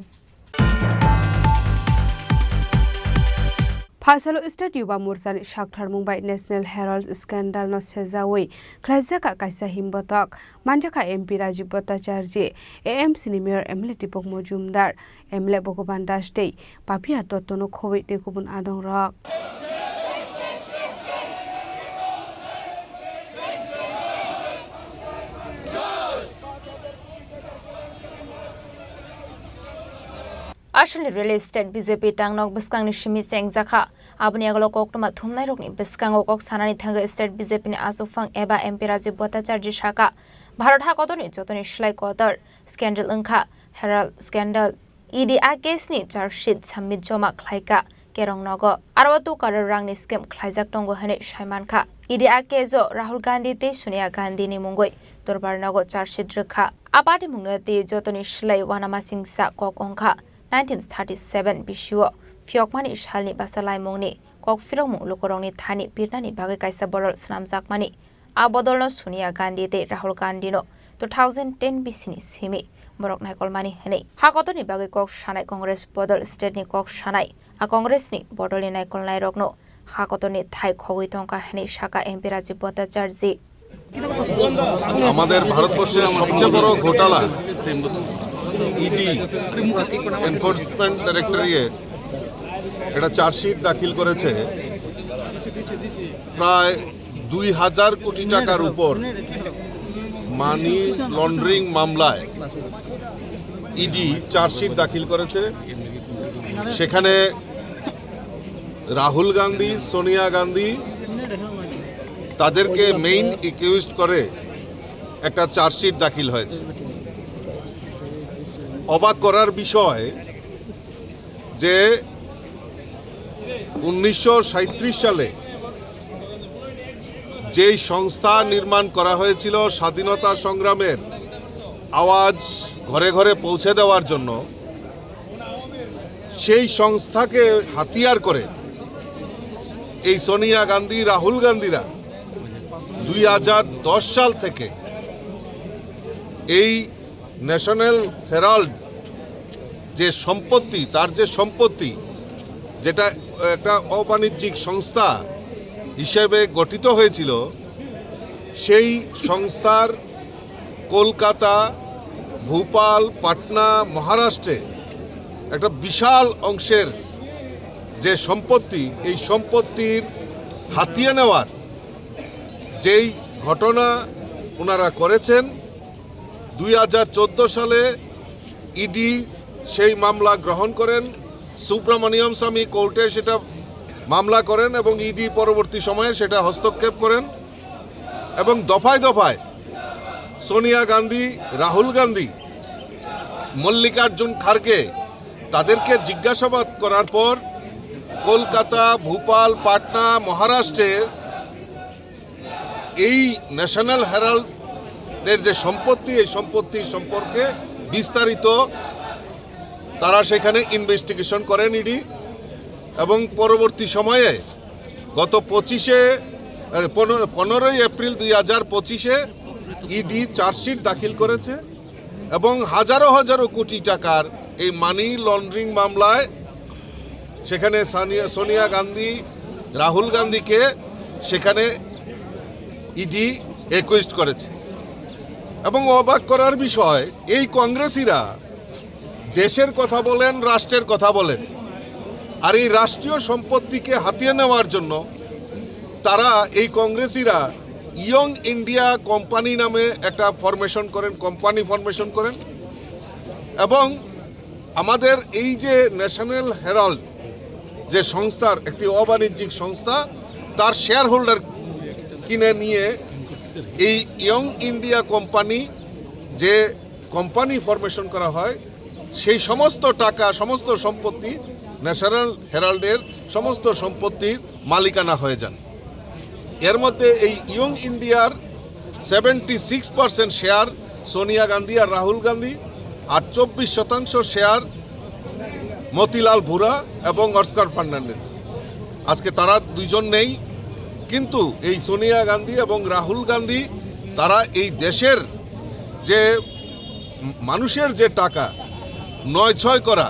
S18: फासलो स्टेट युवा मोर्चानि सागथार मुंबाइ नेशनल हेराल्ड स्कैंडल न सेजावै ख्लाइजाका काइसा हिमबतक मानजाका एमपी राजीव भट्टाचार्य एएमसी नि मेयर एमएलए दीपक मजुमदार एमएलए भगवान दास दै पापिया तत्तनो खबै दै गुबुन आदं रक Ashley real estate BJP tangnok biskang ni shimi sengjaka abni aglo koktoma thumnai rokni biskango kok sanani thanga state BJP ni asufang eba MP Rajiv Bhattacharya shaka Bharat hakotoni jotoni shlai kotar scandal angkha Herald scandal ED case ni charge submit joma khlaika kerong nogo arwatu karar rang ni scam khlaijak tongo hane shaimanka ED case Rahul Gandhi te Sonia Gandhi ni mungoi dorbar nogo charge rekha apati mungna te jotoni shlai wanama singsa kok ongkha 1937 bishuo fiokmani shalni basalai mongni kok firong lukorongni thani pirnani bagai kaisa borol snamjakmani abodolno Sonia Gandhi te Rahul Gandhi no 2010 bisini simi borok naikolmani hene hakotoni bagai kok shanai congress bodol state ni kok shanai a congress ni bodoli naikol nai rokno hakotoni thai khogoi tongka hene shaka MP Rajiv Bhattacharya
S1: আমাদের ভারতবর্ষের সবচেয়ে বড় ঘোটালা ইডি এনফোর্সমেন্ট ডাইরেক্টরেট এটা চার্জশিট দাখিল করেছে প্রায় 2000 কোটি টাকার উপর মানি লন্ডারিং মামলায় ইডি চার্জশিট দাখিল করেছে সেখানে রাহুল গান্ধী সোনিয়া গান্ধী তাদেরকে মেইন একিউজড করে একটা চার্জশিট দাখিল হয়েছে অবাক করার বিষয় যে 1937 সালে যেই সংস্থা নির্মাণ করা হয়েছিল স্বাধীনতা সংগ্রামের আওয়াজ ঘরে ঘরে পৌঁছে দেওয়ার জন্য সেই সংস্থাকে হাতিয়ার করে এই সোনিয়া গান্ধী রাহুল গান্ধীরা 2010 সাল থেকে এই ন্যাশনাল হেরাল্ড যে সম্পত্তি তার যে সম্পত্তি যেটা একটা অবাণিজ্যিক সংস্থা হিসেবে গঠিত হয়েছিল সেই সংস্থার কলকাতা ভোপাল পাটনা মহারাষ্ট্রে একটা বিশাল অংশের যে সম্পত্তি এই সম্পত্তির হাতিয়ে নেওয়ার যেই ঘটনা ওনারা করেছেন 2014 সালে ইডি সেই মামলা গ্রহণ করেন সুব্রমণিয়ম স্বামী কোর্টে সেটা মামলা করেন এবং ইডি পরবর্তী সময়ে সেটা হস্তক্ষেপ করেন এবং দফায় দফায় সোনিয়া গান্ধী রাহুল গান্ধী মল্লিকার্জুন খাড়গে তাদেরকে জিজ্ঞাসাবাদ করার পর কলকাতা ভোপাল পাটনা মহারাষ্ট্রে এই ন্যাশনাল হেরাল্ডের যে সম্পত্তি এই সম্পত্তির সম্পর্কে বিস্তারিত তারা সেখানে ইনভেস্টিগেশন করেন ইডি এবং পরবর্তী সময়ে গত 15 এপ্রিল 2025 ইডি চার্জশিট দাখিল করেছে এবং হাজারো হাজারো কোটি টাকার এই মানি লন্ডারিং মামলায় সেখানে সোনিয়া গান্ধী রাহুল গান্ধীকে সেখানে ইডি একুইজড করেছে এবং অবাক করার বিষয় এই কংগ্রেসীরা দেশের কথা বলেন রাষ্ট্রের কথা বলেন আর এই রাষ্ট্রীয় সম্পত্তিকে হাতিয়ে নেওয়ার জন্য তারা এই কংগ্রেসীরা ইয়ং ইন্ডিয়া কোম্পানি নামে একটা কোম্পানি ফরমেশন করেন এবং আমাদের এই যে ন্যাশনাল হেরাল্ড যে সংস্থার একটি অবাণিজ্যিক সংস্থা তার শেয়ার হোল্ডার কিনে নিয়ে এই ইয়ং ইন্ডিয়া কোম্পানি যে কোম্পানি ফরমেশন করা হয় সেই সমস্ত টাকা সমস্ত সম্পত্তি ন্যাশনাল হেরাল্ডের সমস্ত সম্পত্তির মালিকানা হয়ে যান এর মধ্যে এই ইয়ং ইন্ডিয়ার 76% শেয়ার সোনিয়া গান্ধী আর রাহুল গান্ধী আর 24% শেয়ার মতিলাল ভুরা এবং অস্কার ফার্নান্ডেজ আজকে তারা দুইজন নেই কিন্তু এই সোনিয়া গান্ধী এবং রাহুল গান্ধী তারা এই দেশের যে মানুষের যে টাকা নয় করা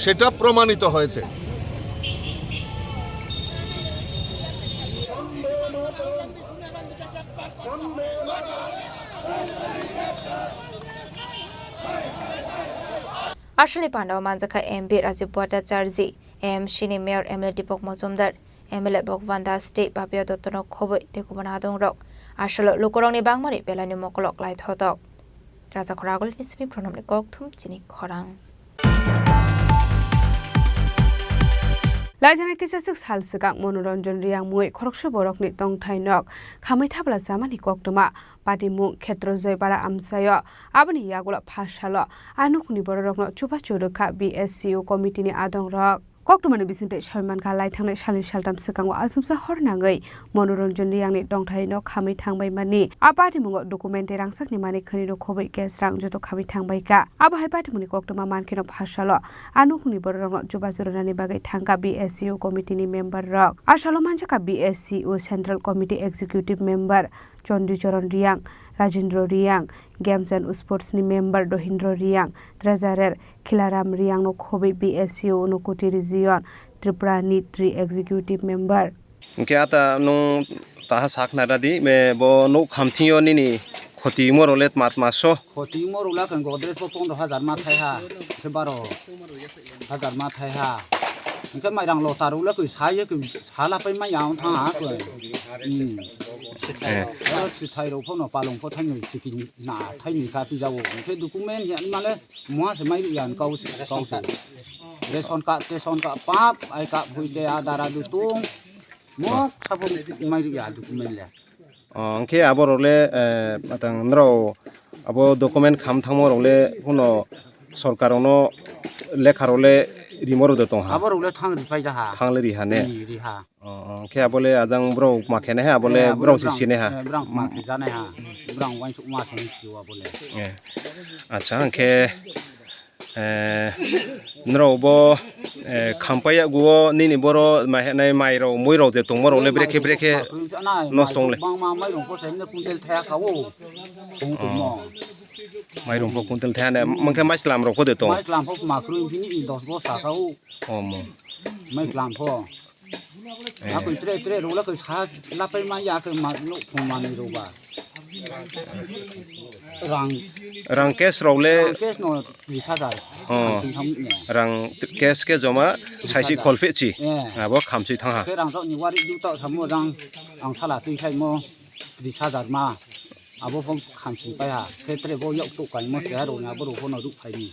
S1: সেটা প্রমাণিত হয়েছে
S18: Ashley Pandau Manjaka MP Rajiv Bhattacharya M Chini Mayor MLA Dipok Mojumdar MLA Bogwanda State Babia Dottono Khoboi Tekubana Dongrok Ashalo Lukorongni Bangmari Belani Mokolok Lai Thotok Raja Khoragol Nismi Pronomni Kokthum Chini Khorang
S12: Lajana kisasuk sal sekak monoronjon riang mui khoroksa borokni tongthainok khamai thabla jamani koktoma patimu khetro joybara amsayo aboni yagola phasalo anukni borokno chupa churukha BSCU committee ni adongrok Koktomani bisinte Salman Khan lai thangnai salni saltam sekango asumsa hornangai monoronjon riangni tongthaino khamai thangbai mani apati mungo documente rangsakni mani khani ro khobai kes rang joto khamai thangbai ka aba hai pati muni koktoma mankeno phasalo anukni borokno chupa churunani bagai thangka BSCU committee ni member rok asalo manjaka BSCU Central Committee Executive Member Chandicharan Riang Rajendra Riang Games and Sports ni member Dohindra Riang Treasurer Khilaram Riang no khobai BSCU no Koti Region Tripura ni 3 Executive Member
S2: Kaya nung taha sakna radi me bo no khamthiyo ni khoti morolet maso
S4: khoti morula kan godres po 15000 ma thai ha ke 12000 ma thai ha cái mày đang lột taru là cứ sai cứ xả là phải mày áo thang hả rồi, sự thay đổi phong nó pa lồng phong thay người sự kinh nà thay người khác thì giàu, cái document hiện mà lấy mua sẽ mấy tiền câu sự, để son cả pap, ai cả vui để adara du tung, mua sắp không mấy tiền document lấy.
S2: Cái abo rồi atang nro abo document kham thang rồi huno सरकार नो लेखा रोले रिमोरो दे तों हा
S4: आबो रोले थांग रिफाइ जा हा
S2: थांग ले रिहा ने
S4: रिहा
S2: के आबोले आजां ब्रो माखेने हा आबोले ब्रो सिसिने हा
S4: ब्रां माखे जाने हा ब्रां वाइन सु मा सं जिउ आबोले
S2: अच्छा के नरोबो खामपाया गुओ निनि बरो माहेनाय माइरो मुइरो दे तों मरो ले ब्रेके नस्तोंले
S4: बां मा माइरो को सेन कुंटेल थाया खावो
S2: माइरं को कुंटल थाने मंके माइस्लाम रो को दे तो
S4: माइस्लाम को माखरु फिनि 10 बस्ता खाऊ
S2: ओम
S4: माइस्लाम को आ को त्रे रोला को सा लापै मा या को मा नो फुमानि रोबा
S2: रंग केस रोले
S4: केस नो 20000
S2: रंग केस के जमा साइसि खलफेची आबो खामसि थांहा
S4: के रंग नि वारि दुता सामो रंग आं साला तुइ खाइ मो 20000 मा abo phong khamsi pa ha ketre bo yok tu kai mo se ro na bo ro no du phai ni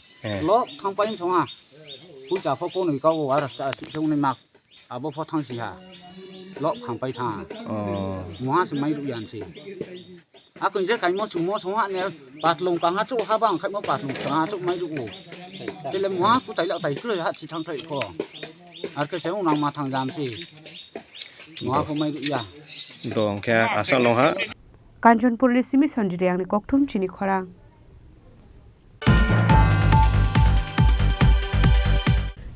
S4: lo thang pa ni chong ha pu cha pho ko ni ka wo ara sa si chong ni mak abo pho thang si ha lo khang pai tha mo se mai du yan si a kun je kai mo chu mo so ha ne pat long ka ha chu ha bang khai mo pat long ka chu mai du ko te le mo ku tai la tai ku ha si thang thai pho ar ke se ong nang ma thang jam si mo ko mai du ya
S2: dong kya asan long ha
S12: Kanchonpur Simi Sonjiriang ni Koktum Chini Khorang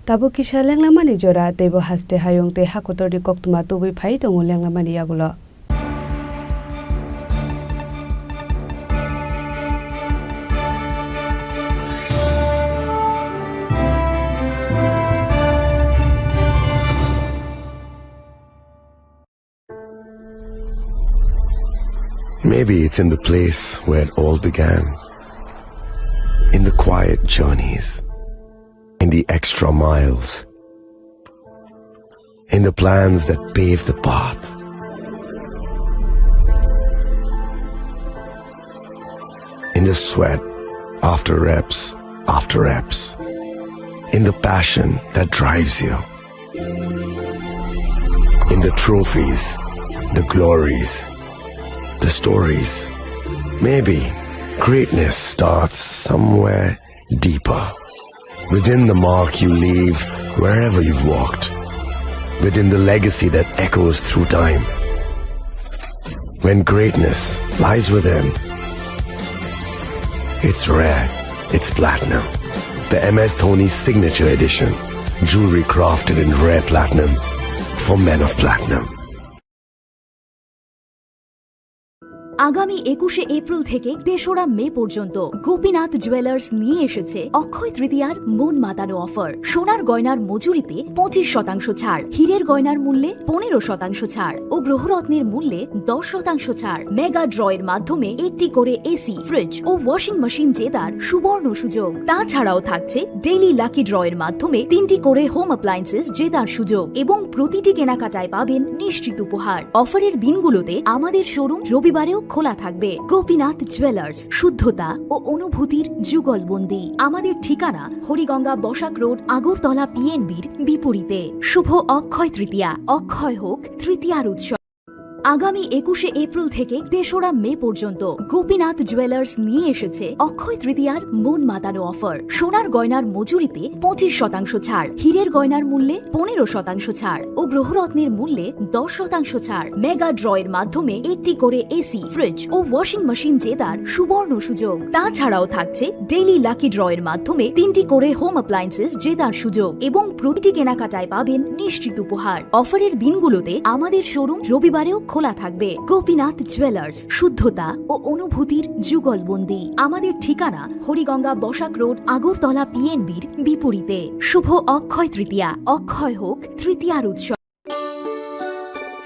S12: Tabo kisha lenglamani jora tebo haste hayong te hakotor di koktuma tubui phai tongo lenglamani yagulo
S23: Maybe it's in the place where it all began, in the quiet journeys, in the extra miles, in the plans that pave the path. In the sweat after reps, in the passion that drives you, in the trophies, the glories, the stories. Maybe greatness starts somewhere deeper, within the mark you leave wherever you've walked, within the legacy that echoes through time. When greatness lies within, it's rare, it's platinum. The MS Dhoni Signature Edition, jewelry crafted in rare platinum for men of platinum.
S3: আগামী 21শে এপ্রিল থেকে 3রা মে পর্যন্ত গোপীনাথ জুয়েলার্স নিয়ে এসেছে অক্ষয় তৃতীয়ার মন মাতানো অফার সোনার গয়নার মজুরিতে 25% ছাড় হীরের গয়নার মূল্যে 15% ছাড় ও গ্রহরত্নের মূল্যে 10% ছাড় মেগা ড্রয়ের মাধ্যমে একটি করে এসি ফ্রিজ ও ওয়াশিং মেশিন জেতার সুবর্ণ সুযোগ তাছাড়াও থাকছে ডেইলি লাকি ড্রয়ের মাধ্যমে 3টি করে হোম অ্যাপ্লায়েন্সেস জেতার সুযোগ এবং প্রতিটি কেনাকাটায় পাবেন নিশ্চিত উপহার অফারের দিনগুলোতে আমাদের শোরুম রবিবারেও খোলা থাকবে। গোপীনাথ জুয়েলার্স, শুদ্ধতা ও অনুভূতির যুগলবন্দি। আমাদের ঠিকানা হরিগঙ্গা বসাক রোড, আগরতলা পিএনবির বিপরীতে। শুভ অক্ষয় তৃতীয়া। অক্ষয় হোক তৃতীয়ার উৎসব। আগামী 21শে এপ্রিল থেকে 3রা মে পর্যন্ত গোপীনাথ জুয়েলার্স নিয়ে এসেছে অক্ষয় তৃতীয়ার মন মাতানো অফার। সোনার গয়নার মজুরিতে 25% ছাড়, হীরের গয়নার মূল্যে 15% ছাড় ও গ্রহরত্নের মূল্যে 10% ছাড়। মেগা ড্রয়ের মাধ্যমে একটি করে এসি, ফ্রিজ ও ওয়াশিং মেশিন জেতার সুবর্ণ সুযোগ। তাছাড়াও থাকছে ডেইলি লাকি ড্রয়ের মাধ্যমে 3টি করে হোম অ্যাপ্লায়েন্সেস জেতার সুযোগ এবং প্রতিটি কেনাকাটায় পাবেন নিশ্চিত উপহার। অফারের দিনগুলোতে আমাদের শোরুম রবিবারেও খোলা থাকবে। গোপীনাথ জুয়েলার্স, শুদ্ধতা ও অনুভূতির যুগলবন্দি। আমাদের ঠিকানা হরিগঙ্গা বসাক রোড, আগরতলা পিএনবির বিপরীতে। শুভ অক্ষয় তৃতীয়া। অক্ষয় হোক তৃতীয়ার উৎসব।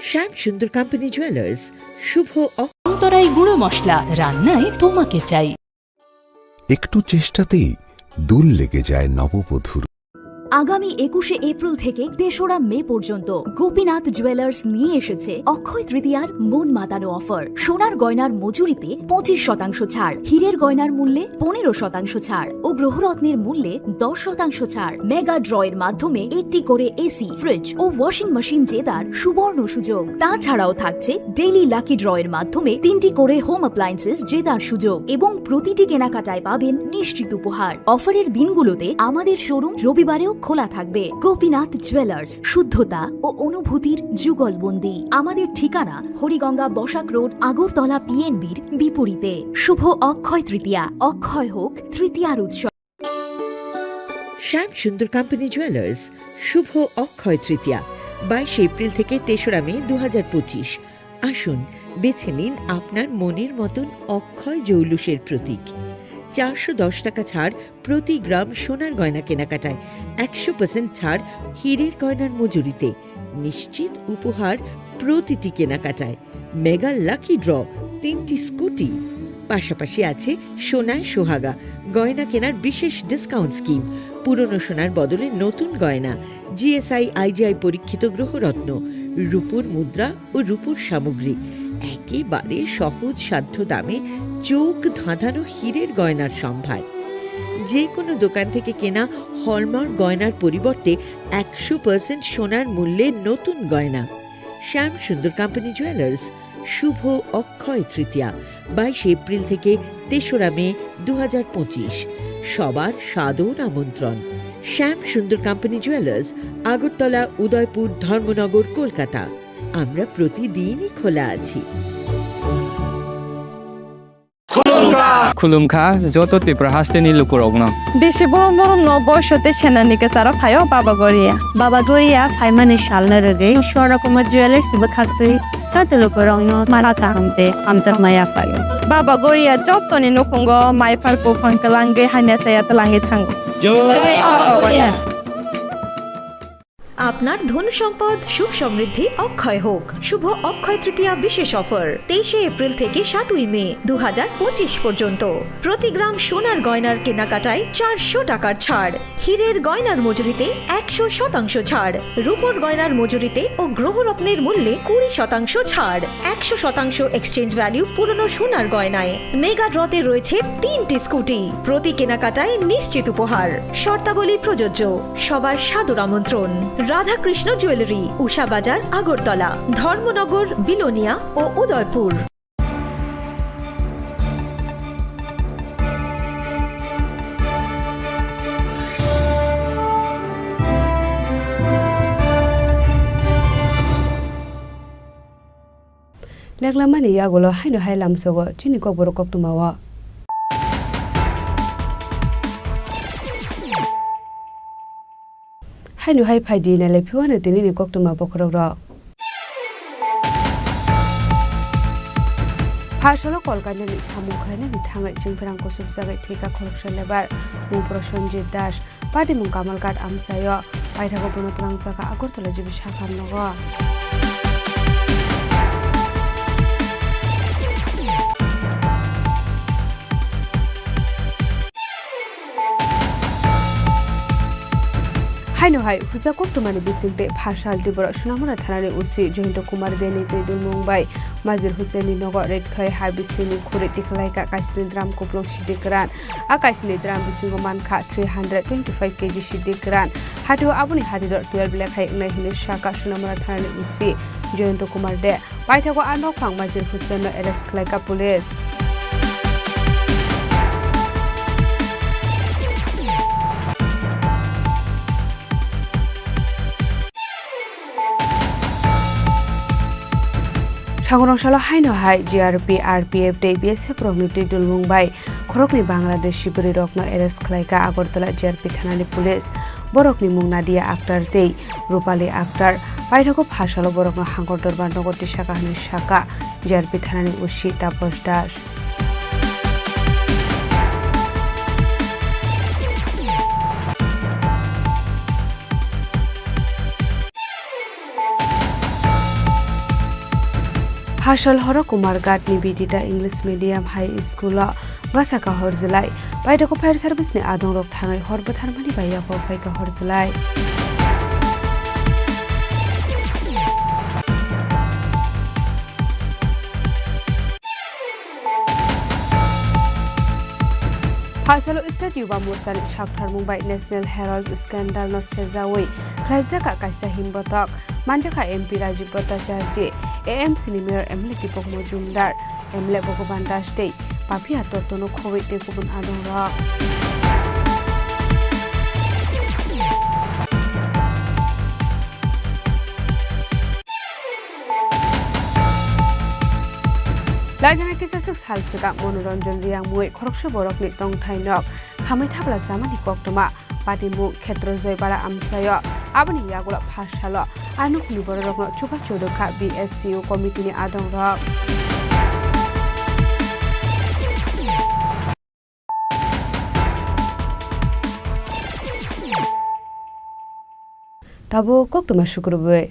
S5: শ্যাম সুন্দর কোম্পানি জুয়েলার্স, শুভ
S7: অন্তরাই গুঁড়ো মশলা, রান্নায় তোমাকে চাই।
S8: একটু চেষ্টাতেই দুল লেগে যায় নববধূর।
S3: আগামী 21শে এপ্রিল থেকে 3রা মে পর্যন্ত গোপীনাথ জুয়েলার্স নিয়ে এসেছে অক্ষয় তৃতীয়ার মন মাতানো অফার। সোনার গয়নার মজুরিতে 25% ছাড়, হীরের গয়নার মূল্যে 15% ছাড় ও গ্রহরত্নের মূল্যে 10% ছাড়। মেগা ড্রয়ের মাধ্যমে একটি করে এসি, ফ্রিজ ও ওয়াশিং মেশিন জেতার সুবর্ণ সুযোগ। তাছাড়াও থাকছে ডেইলি লাকি ড্রয়ের মাধ্যমে 3টি করে হোম অ্যাপ্লায়েন্সেস জেতার সুযোগ এবং প্রতিটি কেনাকাটায় পাবেন নিশ্চিত উপহার। অফারের দিনগুলোতে আমাদের শোরুম রবিবারেও খোলা থাকবে। গোপীনাথ জুয়েলার্স, শুদ্ধতা ও অনুভূতির যুগলবন্দি। আমাদের ঠিকানা হরিগঙ্গা বসাক রোড, আগরতলা পিএনবির বিপরীতে। শুভ অক্ষয় তৃতীয়া। অক্ষয় হোক তৃতীয়ার উৎসব।
S5: শ্যাম সুন্দর কোম্পানি জুয়েলার্স, শুভ অক্ষয় তৃতীয়া 22 এপ্রিল থেকে 3রা মে 2025। আসুন বেছে নিন আপনার মনের মতন অক্ষয় জৌলুসের প্রতীক। 410 টাকা ছাড় প্রতি গ্রাম সোনার গয়না কেনাকাটায়, 100% ছাড় হীরের গয়নার মজুরিতে, নিশ্চিত উপহার প্রতিটি কেনাকাটায়, মেগা লাকি ড্র, 3টি স্কুটি। পাশাপাশি আছে সোনায় সোহাগা গয়না কেনার বিশেষ ডিসকাউন্ট স্কিম, পুরনো সোনার বদলে নতুন গয়না, জিএসআই আইজিআই পরীক্ষিত গ্রহরত্ন, রূপোর মুদ্রা ও রূপোর সামগ্রী, একেবারে সহজ সাধ্য দামে চোখ ধাঁধানো হীরের গয়নার সম্ভার। যে কোনো দোকান থেকে কেনা হলমার্ক গয়নার পরিবর্তে 100% সোনার মূল্যে নতুন গয়না। শ্যাম সুন্দর কোম্পানি জুয়েলার্স, শুভ অক্ষয় তৃতীয়া 22 এপ্রিল থেকে 3রা মে 2025। সবার সাদর আমন্ত্রণ। শ্যাম সুন্দর কোম্পানি জুয়েলার্স, আগরতলা, উদয়পুর, ধর্মনগর, কলকাতা। আমরা প্রতিদিনই খোলা আছি।
S9: খুলুমখা যত ত্রিপুরা হাসতেনি লুকুরগ্ন
S10: বেশি বড় বড় বয়সতে সেনানিকে সারা ফাইও বাবা গরিয়া ফাইমানি শালনার রে সরকম জুয়েলার্স বখাতে সাতে লোকরং মারা তাহমতে আমজা মায়া পারে বাবা গরিয়া যতনি নকুঙ্গ মাইফার কো ফঙ্কলাঙ্গে হাইনা সায়াত লাঙ্গে থাঙ্গ
S3: আপনার ধন সম্পদ সুখ সমৃদ্ধি অক্ষয় হোক। শুভ অক্ষয় তৃতীয়া বিশেষ অফার 23 এপ্রিল থেকে 7 মে 2025 পর্যন্ত। প্রতি গ্রাম সোনার গয়নার কেনাকাটায় 400 টাকার ছাড়, হীরের গয়নার মজুরিতে 100% ছাড়, রূপোর গয়নার মজুরিতে ও গ্রহরত্নের মূল্যে 20% ছাড়, 100% এক্সচেঞ্জ ভ্যালু পুরনো সোনার গয়নায়। মেগা ড্রতে রয়েছে 3টি স্কুটি, প্রতি কেনাকাটায় নিশ্চিত উপহার। শর্তাবলী প্রযোজ্য। সবার সাদর আমন্ত্রণ। রাধাকৃষ্ণ জুয়েলারি, উষা বাজার, আগরতলা, ধর্মনগর, বিলোনিয়া ও উদয়পুর।
S12: লেগলামানি ইয়াগুলো হাইনো হাইলাম সগো চিনি ককবরক কক্তুমাওয়া হাইনো হাই ফাইদি নালে ফিওয়ানে তিনি কক্তুমা বখরক ফাসলো কলকাতাनि सामुखायनि थाङै जोंफोरांखौ सुबजागै थेका खरकसन लेबार मुंफोर सन्जित दास पार्टी मुं कामालकाट आमसायो बायथाखौ बनतलां जागा आगरतला जिबि साखाम नगो हाइनो हाइ हुजा कक्टमानि बिसिंटे फासाल दिबर सुनामुरा थानानि उसी Jayant Kumar देनि दैदुल Mumbai Mazir Hussein ni nogo red khai hai bising khuri tiklai ka kaisni dram koplong sidikran a kaisni dram bising man kha 325 kg sidikran hatu abuni hadidor 12 black hai nai hine shaka sunamara thani usi Joyento Kumar de paithago anok phang Mazir Hussein no arrest khlai ka police Sangorong haino hai GRP RPF de BSF prognitic dul Mumbai khorokni Bangladeshi buri rokno arrest khlaika Agartala GRP thanani police borokni mung Nadia Akhtar tei Rupali Akhtar paithago phasalo borokno hangor dorban nogoti shaka hani shaka GRP thanani ushi Tapos Das Hashal Horo Kumar Gatni Bidita English Medium High School Vasaka Horzalai Paitako Fire Service ni Adong Rok Thangai Horbat Harmani Baya Paika Horzalai Hashalo State Yuba Mursan Shakhtar Mumbai National Herald Scandal no Sezawi Klaizaka Kaisa Himbotok Manjaka MP Rajiv Bhattacharya AMC ni Mayor Emily Tipok Mojumdar Emle Bhagavan Das Dei Papia Totono Khowei te kubun adong ra Lajana kisasuk salsaka monoranjan riang mui khorokso borokni tongthainok hamai thapla jamani koktoma patimu khetro joybara amsayo abani yagula phashalo anukni borokno chupa chodokha BSCU committee ni adong rok tabo koktoma shukrube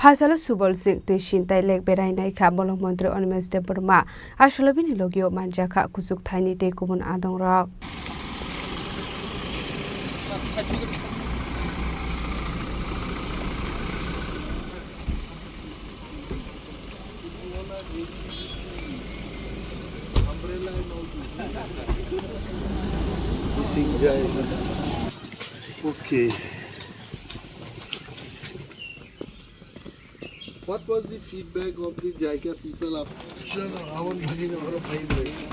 S12: Phasalo Subol Singh Tishin Tailek Berai Naikha Bolong Mantri Onimes de Burma Asholobini Logio Manjaka Kusuk Thaini Te Kubun Adong Rok
S6: Okay. What was the feedback of the JICA people after our meeting over 5 days?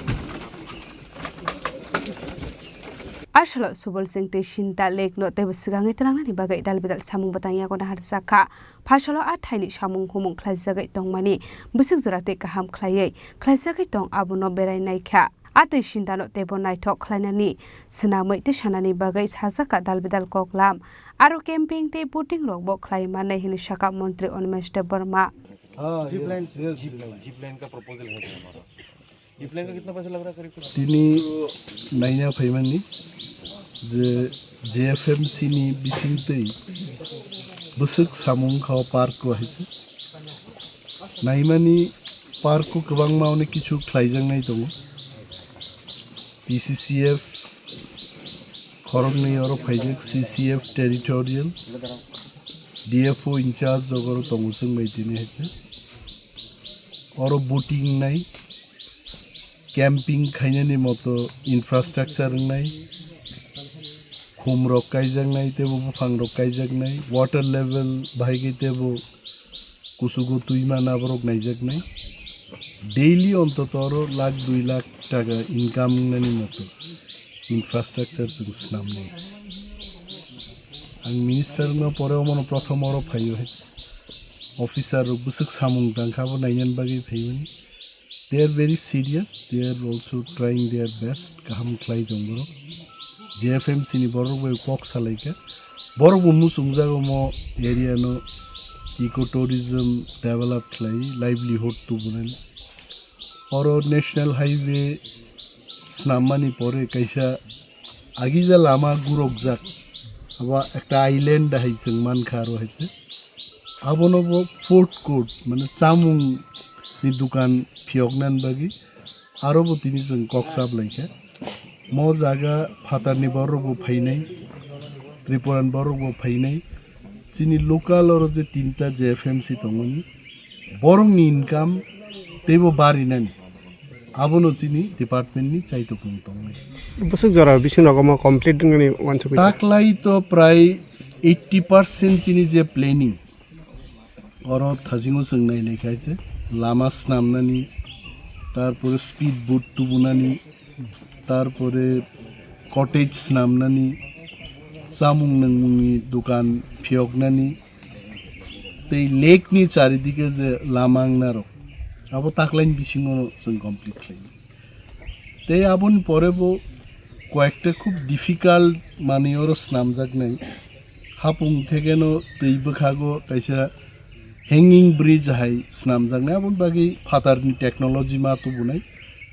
S12: Ashalo Subol Singh Tishin Ta Lake no te busigangai tanang ni bagai dalbidal samung batangya ko nahar saka phasalo a thaini samung humung khlaijagai tongmani busik jorate kaham khlaiei khlaijagai tong abuno berai naikha Ate Shindano Tebo Naitok Klanani, Sanamai Tishanani Bagai Hazaka Dalbidal Koklam, Aro camping te putting rockbo Klaimane Hinishaka Montri on Mester Burma.
S6: जीपलाइन का प्रपोजल है हमारा जीपलाइन का कितना पैसा लग रहा है करीब तिनी नाइना फैमानी जे जेएफएमसी नि बिसिंगतै बुसुक सामुं खाव पार्क को हैसे नाइमानी पार्क को गोबां मावने किछु ख्लाइजांनाय दङ PCCF Khorongni oro phaijak CCF territorial DFO in charge jogoro tongusung maitini hete oro boating nai camping khainani moto infrastructure nai khum rokaijak nai tebo phang rokaijak nai water level bhaige tebo kusugo tuima nabrok naijak nai daily ontotoro lakh 2 lakh taka income nani moto infrastructure sing snamne ang minister ma pore omono prothom oro phayo he officer busuk samung dangkhabo nainyan bagi phayuni they are very serious they are also trying their best kaham khlai jongboro JFMC ni borok pok salaika borok musungjago mo area no ecotourism develop khlai livelihood to bunen oro national highway snamani pore kaisa agija lama gurokjak aba ekta island haijeng mankharo haite abonobo food court mane samung ni dukan phiognan bagi arobo tini jeng koksab laika mo jaga phatarni borok bo phainai tripuran borok bo phainai chini local oro je tinta je FMC tongoni borong ni income tebo bari nani abono chini department ni chaito pung tongai
S11: busuk jara bisin rokoma complete ngani wanchu
S6: taklai to prai 80% chini je planning oro thajingo songnai lekhai che lama snamnani তারপরে স্পিড বোট টুবুনানি তারপরে কটেজ স্নামনানি চামুং নংমুংনি দোকান ফিয়কনানি তেই লেকনি চারিদিকে যে লামাংনারো আবো তাকলাইন বিসিংও जों কমপ্লিট খাই তেই আবন পরেবো কয়েকটা খুব ডিফিকাল্ট মানে ওর স্নামজাক নাই হাপুং থেকেনো তৈ বখাগো কাইসা hanging bridge hai snam jangna abon bagi father ni technology ma to bunai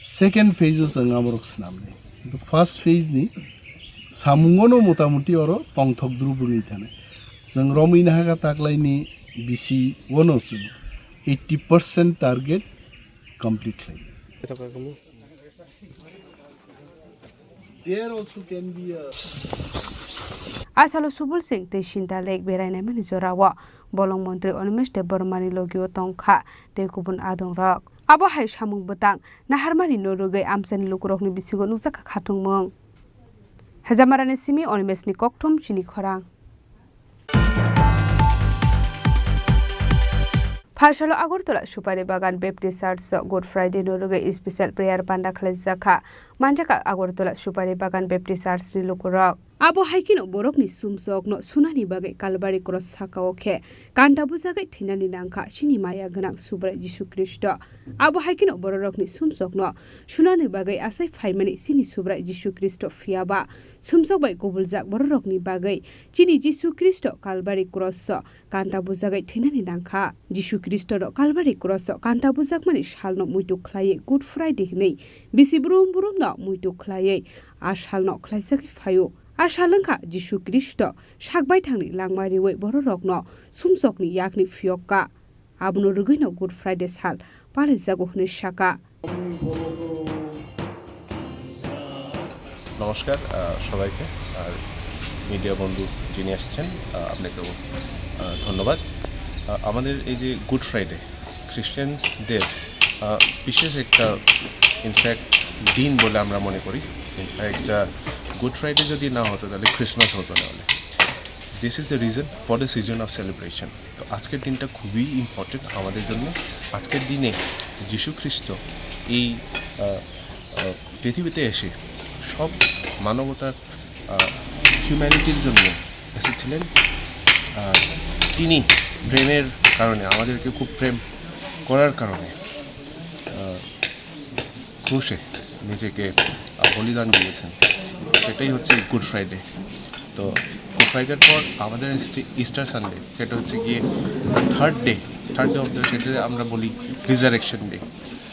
S6: second phase sang amorok snam ni the first phase ni samungono motamuti oro tongthok dru bungi thane jang romina haga taklai ni bisi wono chung 80% target complete lai there also can be a
S12: asalo subul sing te shinta lek berai na mani jorawa bolong mantri Onimesh de Burmani logio tongkha de kubun adong rok abo hai samung butang naharmani norugai amsani lukurok ni bisigo nujaka khatung mong hajamarani simi Onimesh ni kokthom Chini Khorang Phashalo Agartala Supari Bagan Baptist Church Good Friday norugai special prayer panda khlajaka manjaka Agartala Supari Bagan Baptist Church ni lukurok abo haikino borokni sumsokno sunani bagai kalbari cross sakaoke kanta bujagai thinani nangkha chini maya ganang subra Jisu Kristo abo haikino borokni sumsokno sunani bagai asai phaimani chini subra Jisu Kristo fiaba sumsok bai gobuljak borokni bagai chini Jisu Kristo kalbari cross kanta bujagai thinani nangkha Jisu Kristo ro kalbari cross kanta bujak mani salno muitu khlai Good Friday nei bisi burum no muitu khlai a salno khlaisaki phayo Ashalangka Jisu Kristo sakbai thangni langmari wei borokno sumsokni yakni fiyokka abno rugino Good Friday sal pale jago hne shaka
S13: নমস্কার সবাইকে আর মিডিয়া বন্ধু যিনি আসছেন আপনাকেও ধন্যবাদ আমাদের এই যে গুড ফ্রাইডে খ্রিস্টানদের বিশেষ একটা ইনফ্যাক্ট দিন বলে আমরা মনে করি ইনফ্যাক্ট গুড ফ্রাইডে যদি না হতো তাহলে ক্রিসমাস হতো না হলে this is the reason for the season of celebration তো আজকের দিনটা খুবই ইম্পর্টেন্ট আমাদের জন্য আজকের দিনে যিশু খ্রিস্ট এই পৃথিবীতে এসে সব মানবতার হিউম্যানিটির জন্য এসেছিলেন তিনি প্রেমের কারণে আমাদেরকে খুব প্রেম করার কারণে ক্রুশে নিজেকে বলিদান দিয়েছেন সেটাই হচ্ছে গুড ফ্রাইডে তো গুড ফ্রাইডের পর আমাদের ইস্টার সানডে সেটা হচ্ছে গিয়ে থার্ড ডে অফ দ্য সেটা আমরা বলি রিজারেকশন ডে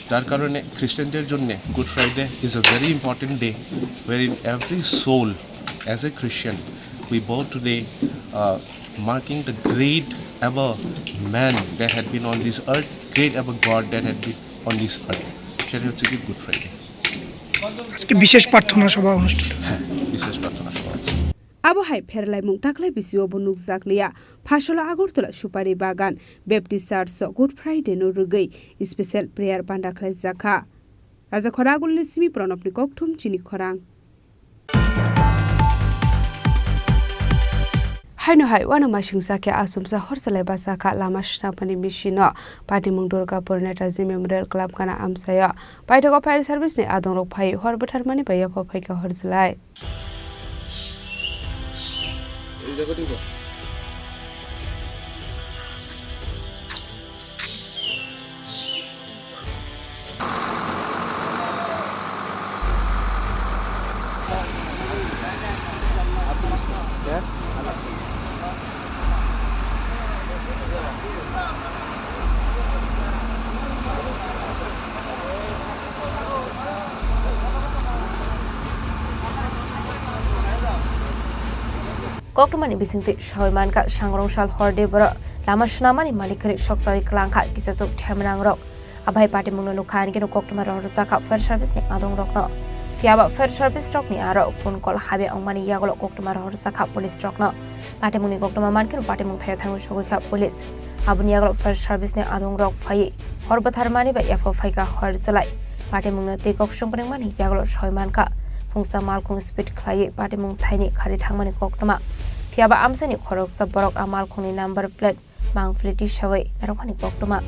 S13: যার কারণে খ্রিস্টানদের জন্য Good Friday is a very important day where in every soul as a Christian we bow today marking the great ever man that had been on this earth, great ever God that had been on this earth. সেটা হচ্ছে কি গুড ফ্রাইডে
S11: আজকে বিশেষ প্রার্থনা সভা অনুষ্ঠিত
S13: হ্যাঁ বিশেষ প্রার্থনা সভা আছে
S12: আবহাই ফেরলাই মুং টাকলাই বিসিও বনুক জাকলিয়া ফাসলা Agartala Supari Bagan Baptist church Good Friday নো রুগৈ স্পেশাল প্রেয়ার বান্ডা খাই জাখা রাজা খরাগুলনি সিমি প্রণবনি kokthom Chini Khorang Haino hai wana masingsa ke asumsa horsalai basaka lama shnapani mishino pati mung Durga Purneta Memorial Club kana amsaya paita ko fire service ni adong rok phai hor bathar mani baya pho phai ka horsalai
S18: Koktomani bisingti shoyman ka sangrong sal horde bora lama shnamani malikari shoksai klangkha kisasok thermanang rok abai party mungno nukhan kino koktomar rorsa ka fire service ni adong rok no Fiaba Fair Service Rock ni aro phone call habe ongmani yagolo koktomar horsakha police rock no patemuni koktoma mankin patemung thaya thangu shogika police abuni yagolo Fair Service ni adong rock phai horbatharmani ba yafo phaika hor salai patemung na te kok songpreng mani yagolo soimanka phungsa malkung speed khlai patemung thaini khari thangmani koktoma Fiaba amsani khorok saborok amal khuni number plate mangfleti shawai narokani koktoma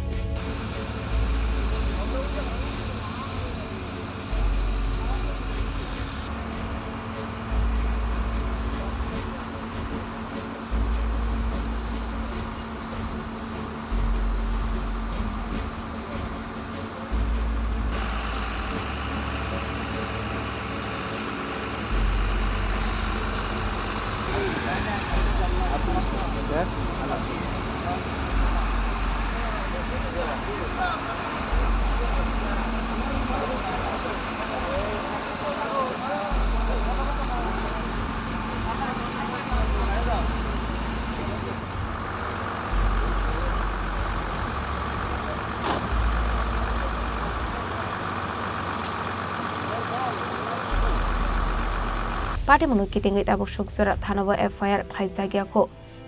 S18: Patemunu kitingai tabuk suksura thanabo FIR khlaijagya kho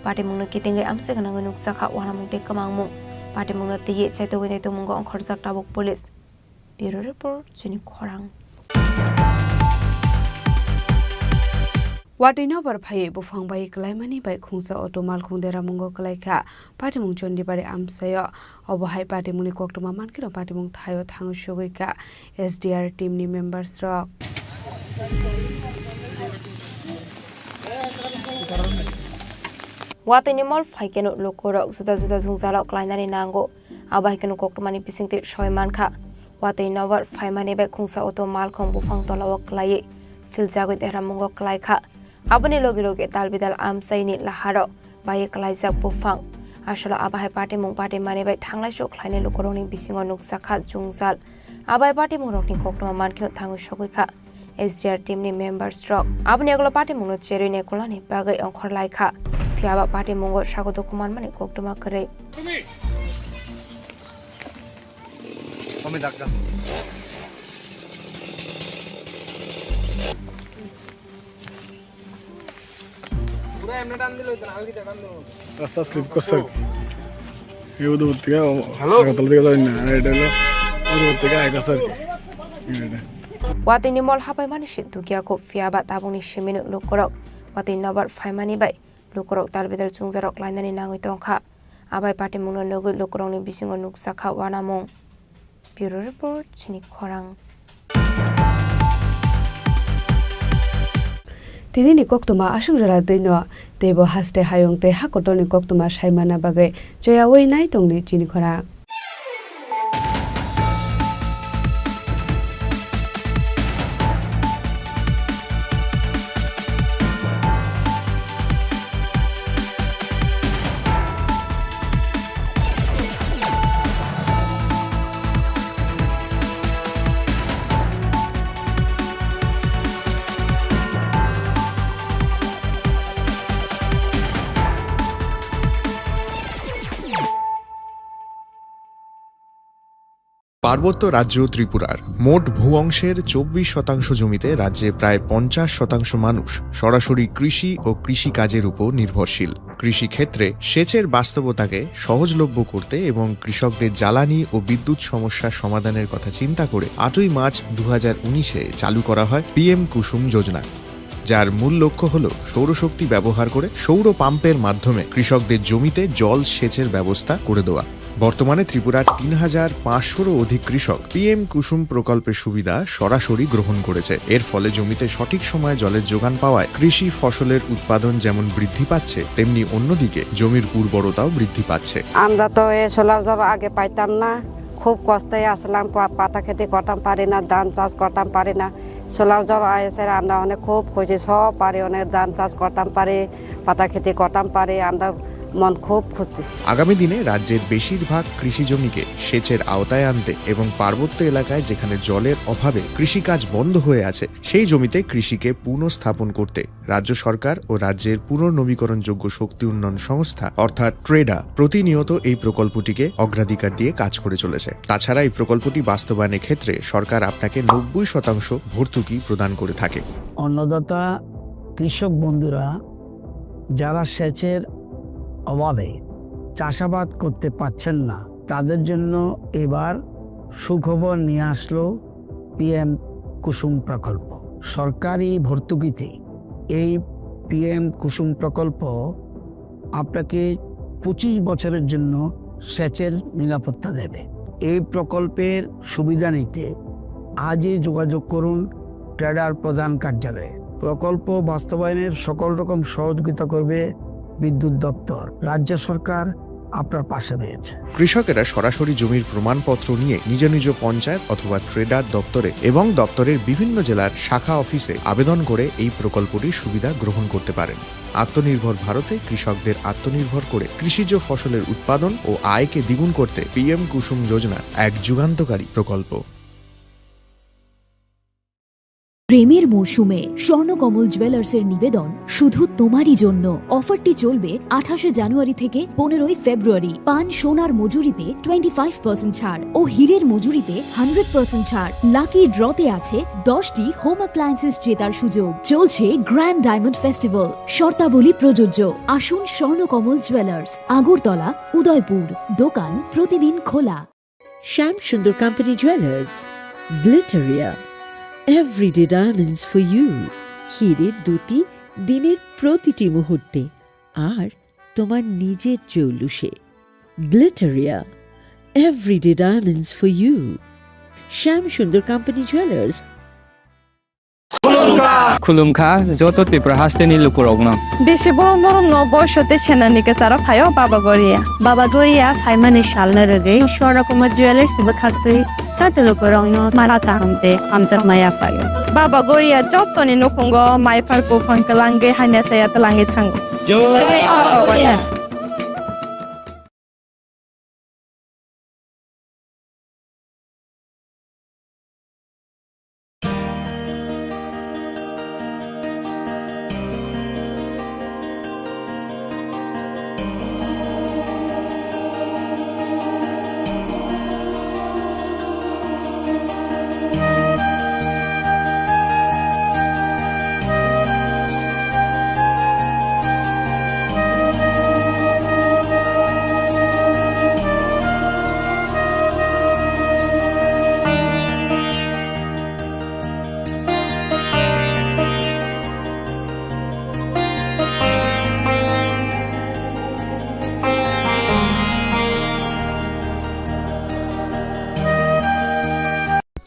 S18: patemunu kitingai amse ganang nuksakha wanamung te kamangmung patemunu tiye chaitogoi tumunggo ongkhorjak tabuk police Bureau Report Chini Khorang
S12: Watino bar phai bufang bai klaimani bai khungsa automal khungdera mungo klaikha patimung chondi bare amsayo obohai patimuni koktoma mankiro patimung thayo thangu shogoika SDR team ni members rock
S18: Watini mol faikeno lokoro juda jungzalo klainani nango abaikeno koktomani pisingte soimankha Watini nobar faimani bai khungsa automal khong bufang tolawo klai filjagoi dera mungo klaikha Abani logi talbidal amsaini laharo bai klaijak bufang asala abai party mung party mani bai thanglai so khlaine lokoroni bisingo nuksakha jungjal abai party mung rokni koktoma mankino thangu sogoikha SDR team ni members rock abani aglo party mung no cherine kolani bagai ongkhor laikha Fiaba party mung go sagoto kuman mani koktoma kare
S14: Kami dakka
S11: রাস্তা স্লিপ করছে এই উদর থেকে আগতলা দিকে যাই না এটা হলো উদর থেকে আগে sir
S18: Watini mol hapai mani shitukia ko fiaba tabuni shiminu lukorok Watini nobar faimani bai lukorok talbidal jungjarok lainani nangoi tongkha abai party mungno nogoi lukorokni bisingo nuksakha wanamung Bureau Report Chini Khorang
S12: Tini ni koktoma asung jara deino tebo haste hayong te hakotoni koktoma saimana bagai joya wei nai tongni Chini Khorang
S15: পার্বত্য রাজ্য ত্রিপুরার মোট ভূ অংশের 24% জমিতে রাজ্যে প্রায় 50% মানুষ সরাসরি কৃষি ও কৃষিকাজের উপর নির্ভরশীল কৃষি ক্ষেত্রে সেচের বাস্তবতাকে সহজলভ্য করতে এবং কৃষকদের জ্বালানি ও বিদ্যুৎ সমস্যার সমাধানের কথা চিন্তা করে 8ই মার্চ 2019-এ চালু করা হয় PM কুসুম যোজনা যার মূল লক্ষ্য হল সৌরশক্তি ব্যবহার করে সৌর পাম্পের মাধ্যমে কৃষকদের জমিতে জল সেচের ব্যবস্থা করে দেওয়া বর্তমানে ত্রিপুরার ৩৫০০-রও অধিক কৃষক PM কুসুম প্রকল্পের সুবিধা সরাসরি গ্রহণ করেছে এর ফলে জমিতে সঠিক সময়ে জলের যোগান পাওয়ায় কৃষি ফসলের উৎপাদন যেমন বৃদ্ধি পাচ্ছে তেমনি অন্যদিকে জমির উর্বরতাও বৃদ্ধি পাচ্ছে
S17: আমরা তো এই সোলার জল আগে পাইতাম না খুব কষ্টে আসলাম পাতা খেতে করতাম পারি না ধান চাষ করতাম পারি না সোলার জল এসে আমরা অনেক খুব খুশি সব পারি অনেক ধান চাষ করতাম পারি পাতা খেতে করতাম পারি আমরা মন খুব খুশি।
S15: আগামী দিনে রাজ্যের বেশিরভাগ কৃষি জমিকে সেচের আওতায় আনতে এবং পার্বত্য এলাকায় যেখানে জলের অভাবে কৃষিকাজ বন্ধ হয়ে আছে সেই জমিতে কৃষিকে পুনঃস্থাপন করতে রাজ্য সরকার ও রাজ্যের পুনর্নবীকরণযোগ্য শক্তি উন্নয়ন সংস্থা অর্থাৎ ট্রেডা প্রতিনিয়ত এই প্রকল্পটিকে অগ্রাধিকার দিয়ে কাজ করে চলেছে। তাছাড়া এই প্রকল্পটি বাস্তবায়নের ক্ষেত্রে সরকার আপনাকে 90% ভর্তুকি প্রদান করে থাকে।
S16: অন্নদাতা কৃষক বন্ধুরা যারা সেচের অভাবে চাষাবাদ করতে পারছেন না তাদের জন্য এবার সুখবর নিয়ে আসলো পিএম কুসুম প্রকল্প। সরকারি ভর্তুকিতে এই পিএম কুসুম প্রকল্প আপনাকে 25 বছরের জন্য সেচের নিরাপত্তা দেবে। এই প্রকল্পের সুবিধা নিতে আজই যোগাযোগ করুন ট্রেডার প্রধান কার্যালয়ে। প্রকল্প বাস্তবায়নের সকল রকম সহযোগিতা করবে বিদ্যুৎ দপ্তর। রাজ্য সরকার আপনার পাশে রয়েছে।
S15: কৃষকেরা সরাসরি জমির প্রমাণপত্র নিয়ে নিজ নিজ পঞ্চায়েত অথবা ট্রেডার দপ্তরে এবং দপ্তরের বিভিন্ন জেলার শাখা অফিসে আবেদন করে এই প্রকল্পটির সুবিধা গ্রহণ করতে পারেন। আত্মনির্ভর ভারতে কৃষকদের আত্মনির্ভর করে কৃষিজ ফসলের উৎপাদন ও আয়কে দ্বিগুণ করতে পিএম কুসুম যোজনা এক যুগান্তকারী প্রকল্প।
S3: প্রেমের মরশুমে স্বর্ণকমল জুয়েলার্সের নিবেদন শুধু তোমারই জন্য। অফারটি চলবে 28 জানুয়ারি থেকে 15 ফেব্রুয়ারি। পান সোনার মজুরিতে 25% ছাড় ও হীরের মজুরিতে 100% ছাড়। লাকি ড্রতে আছে 10টি হোম অ্যাপ্লায়েন্সেস জেতার সুযোগ। চলছে গ্র্যান্ড ডায়মন্ড ফেস্টিভ্যাল। শর্তাবলী প্রযোজ্য। আসুন স্বর্ণকমল জুয়েলার্স, আগরতলা, উদয়পুর। দোকান প্রতিদিন খোলা।
S5: Shyam Sundar company jewellers, Glitteria, everyday diamonds for you. হীরের দুটি দিনের প্রতিটি মুহূর্তে আর তোমার নিজের জৌলুসে। Glitteria, everyday diamonds for you. Shyam Sundar company jewellers.
S9: খুলুমখা যত ত্রিপুরা হাসতেনি লুকুরগনা
S10: বেশি বড় বড় বয়সতে সেনানিকে সারা ফাইও বাবা গরিয়া ফাইমানি শালনা রে সরকমের জুয়েলার্স খাতে সাথে লোকরং মারা তাহমতে আমজার মায়া ফাইও বাবা গরিয়া যতনি নকুঙ্গ মাইফার কো ফাঙ্কলাঙ্গে হাইনা সায়া তলাঙ্গে থাঙ্গ জয়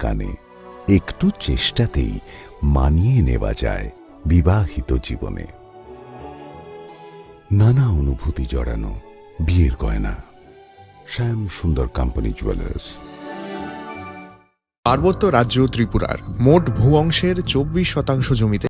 S8: কানে একটু চেষ্টাতেই মানিয়ে নেওয়া যায় বিবাহিত জীবনে। নানা অনুভূতি জড়ানো বিয়ের গয়না। শ্যাম সুন্দর কোম্পানি জুয়েলার্স।
S15: পার্বত্য রাজ্য ত্রিপুরার মোট ভূ অংশের 24% জমিতে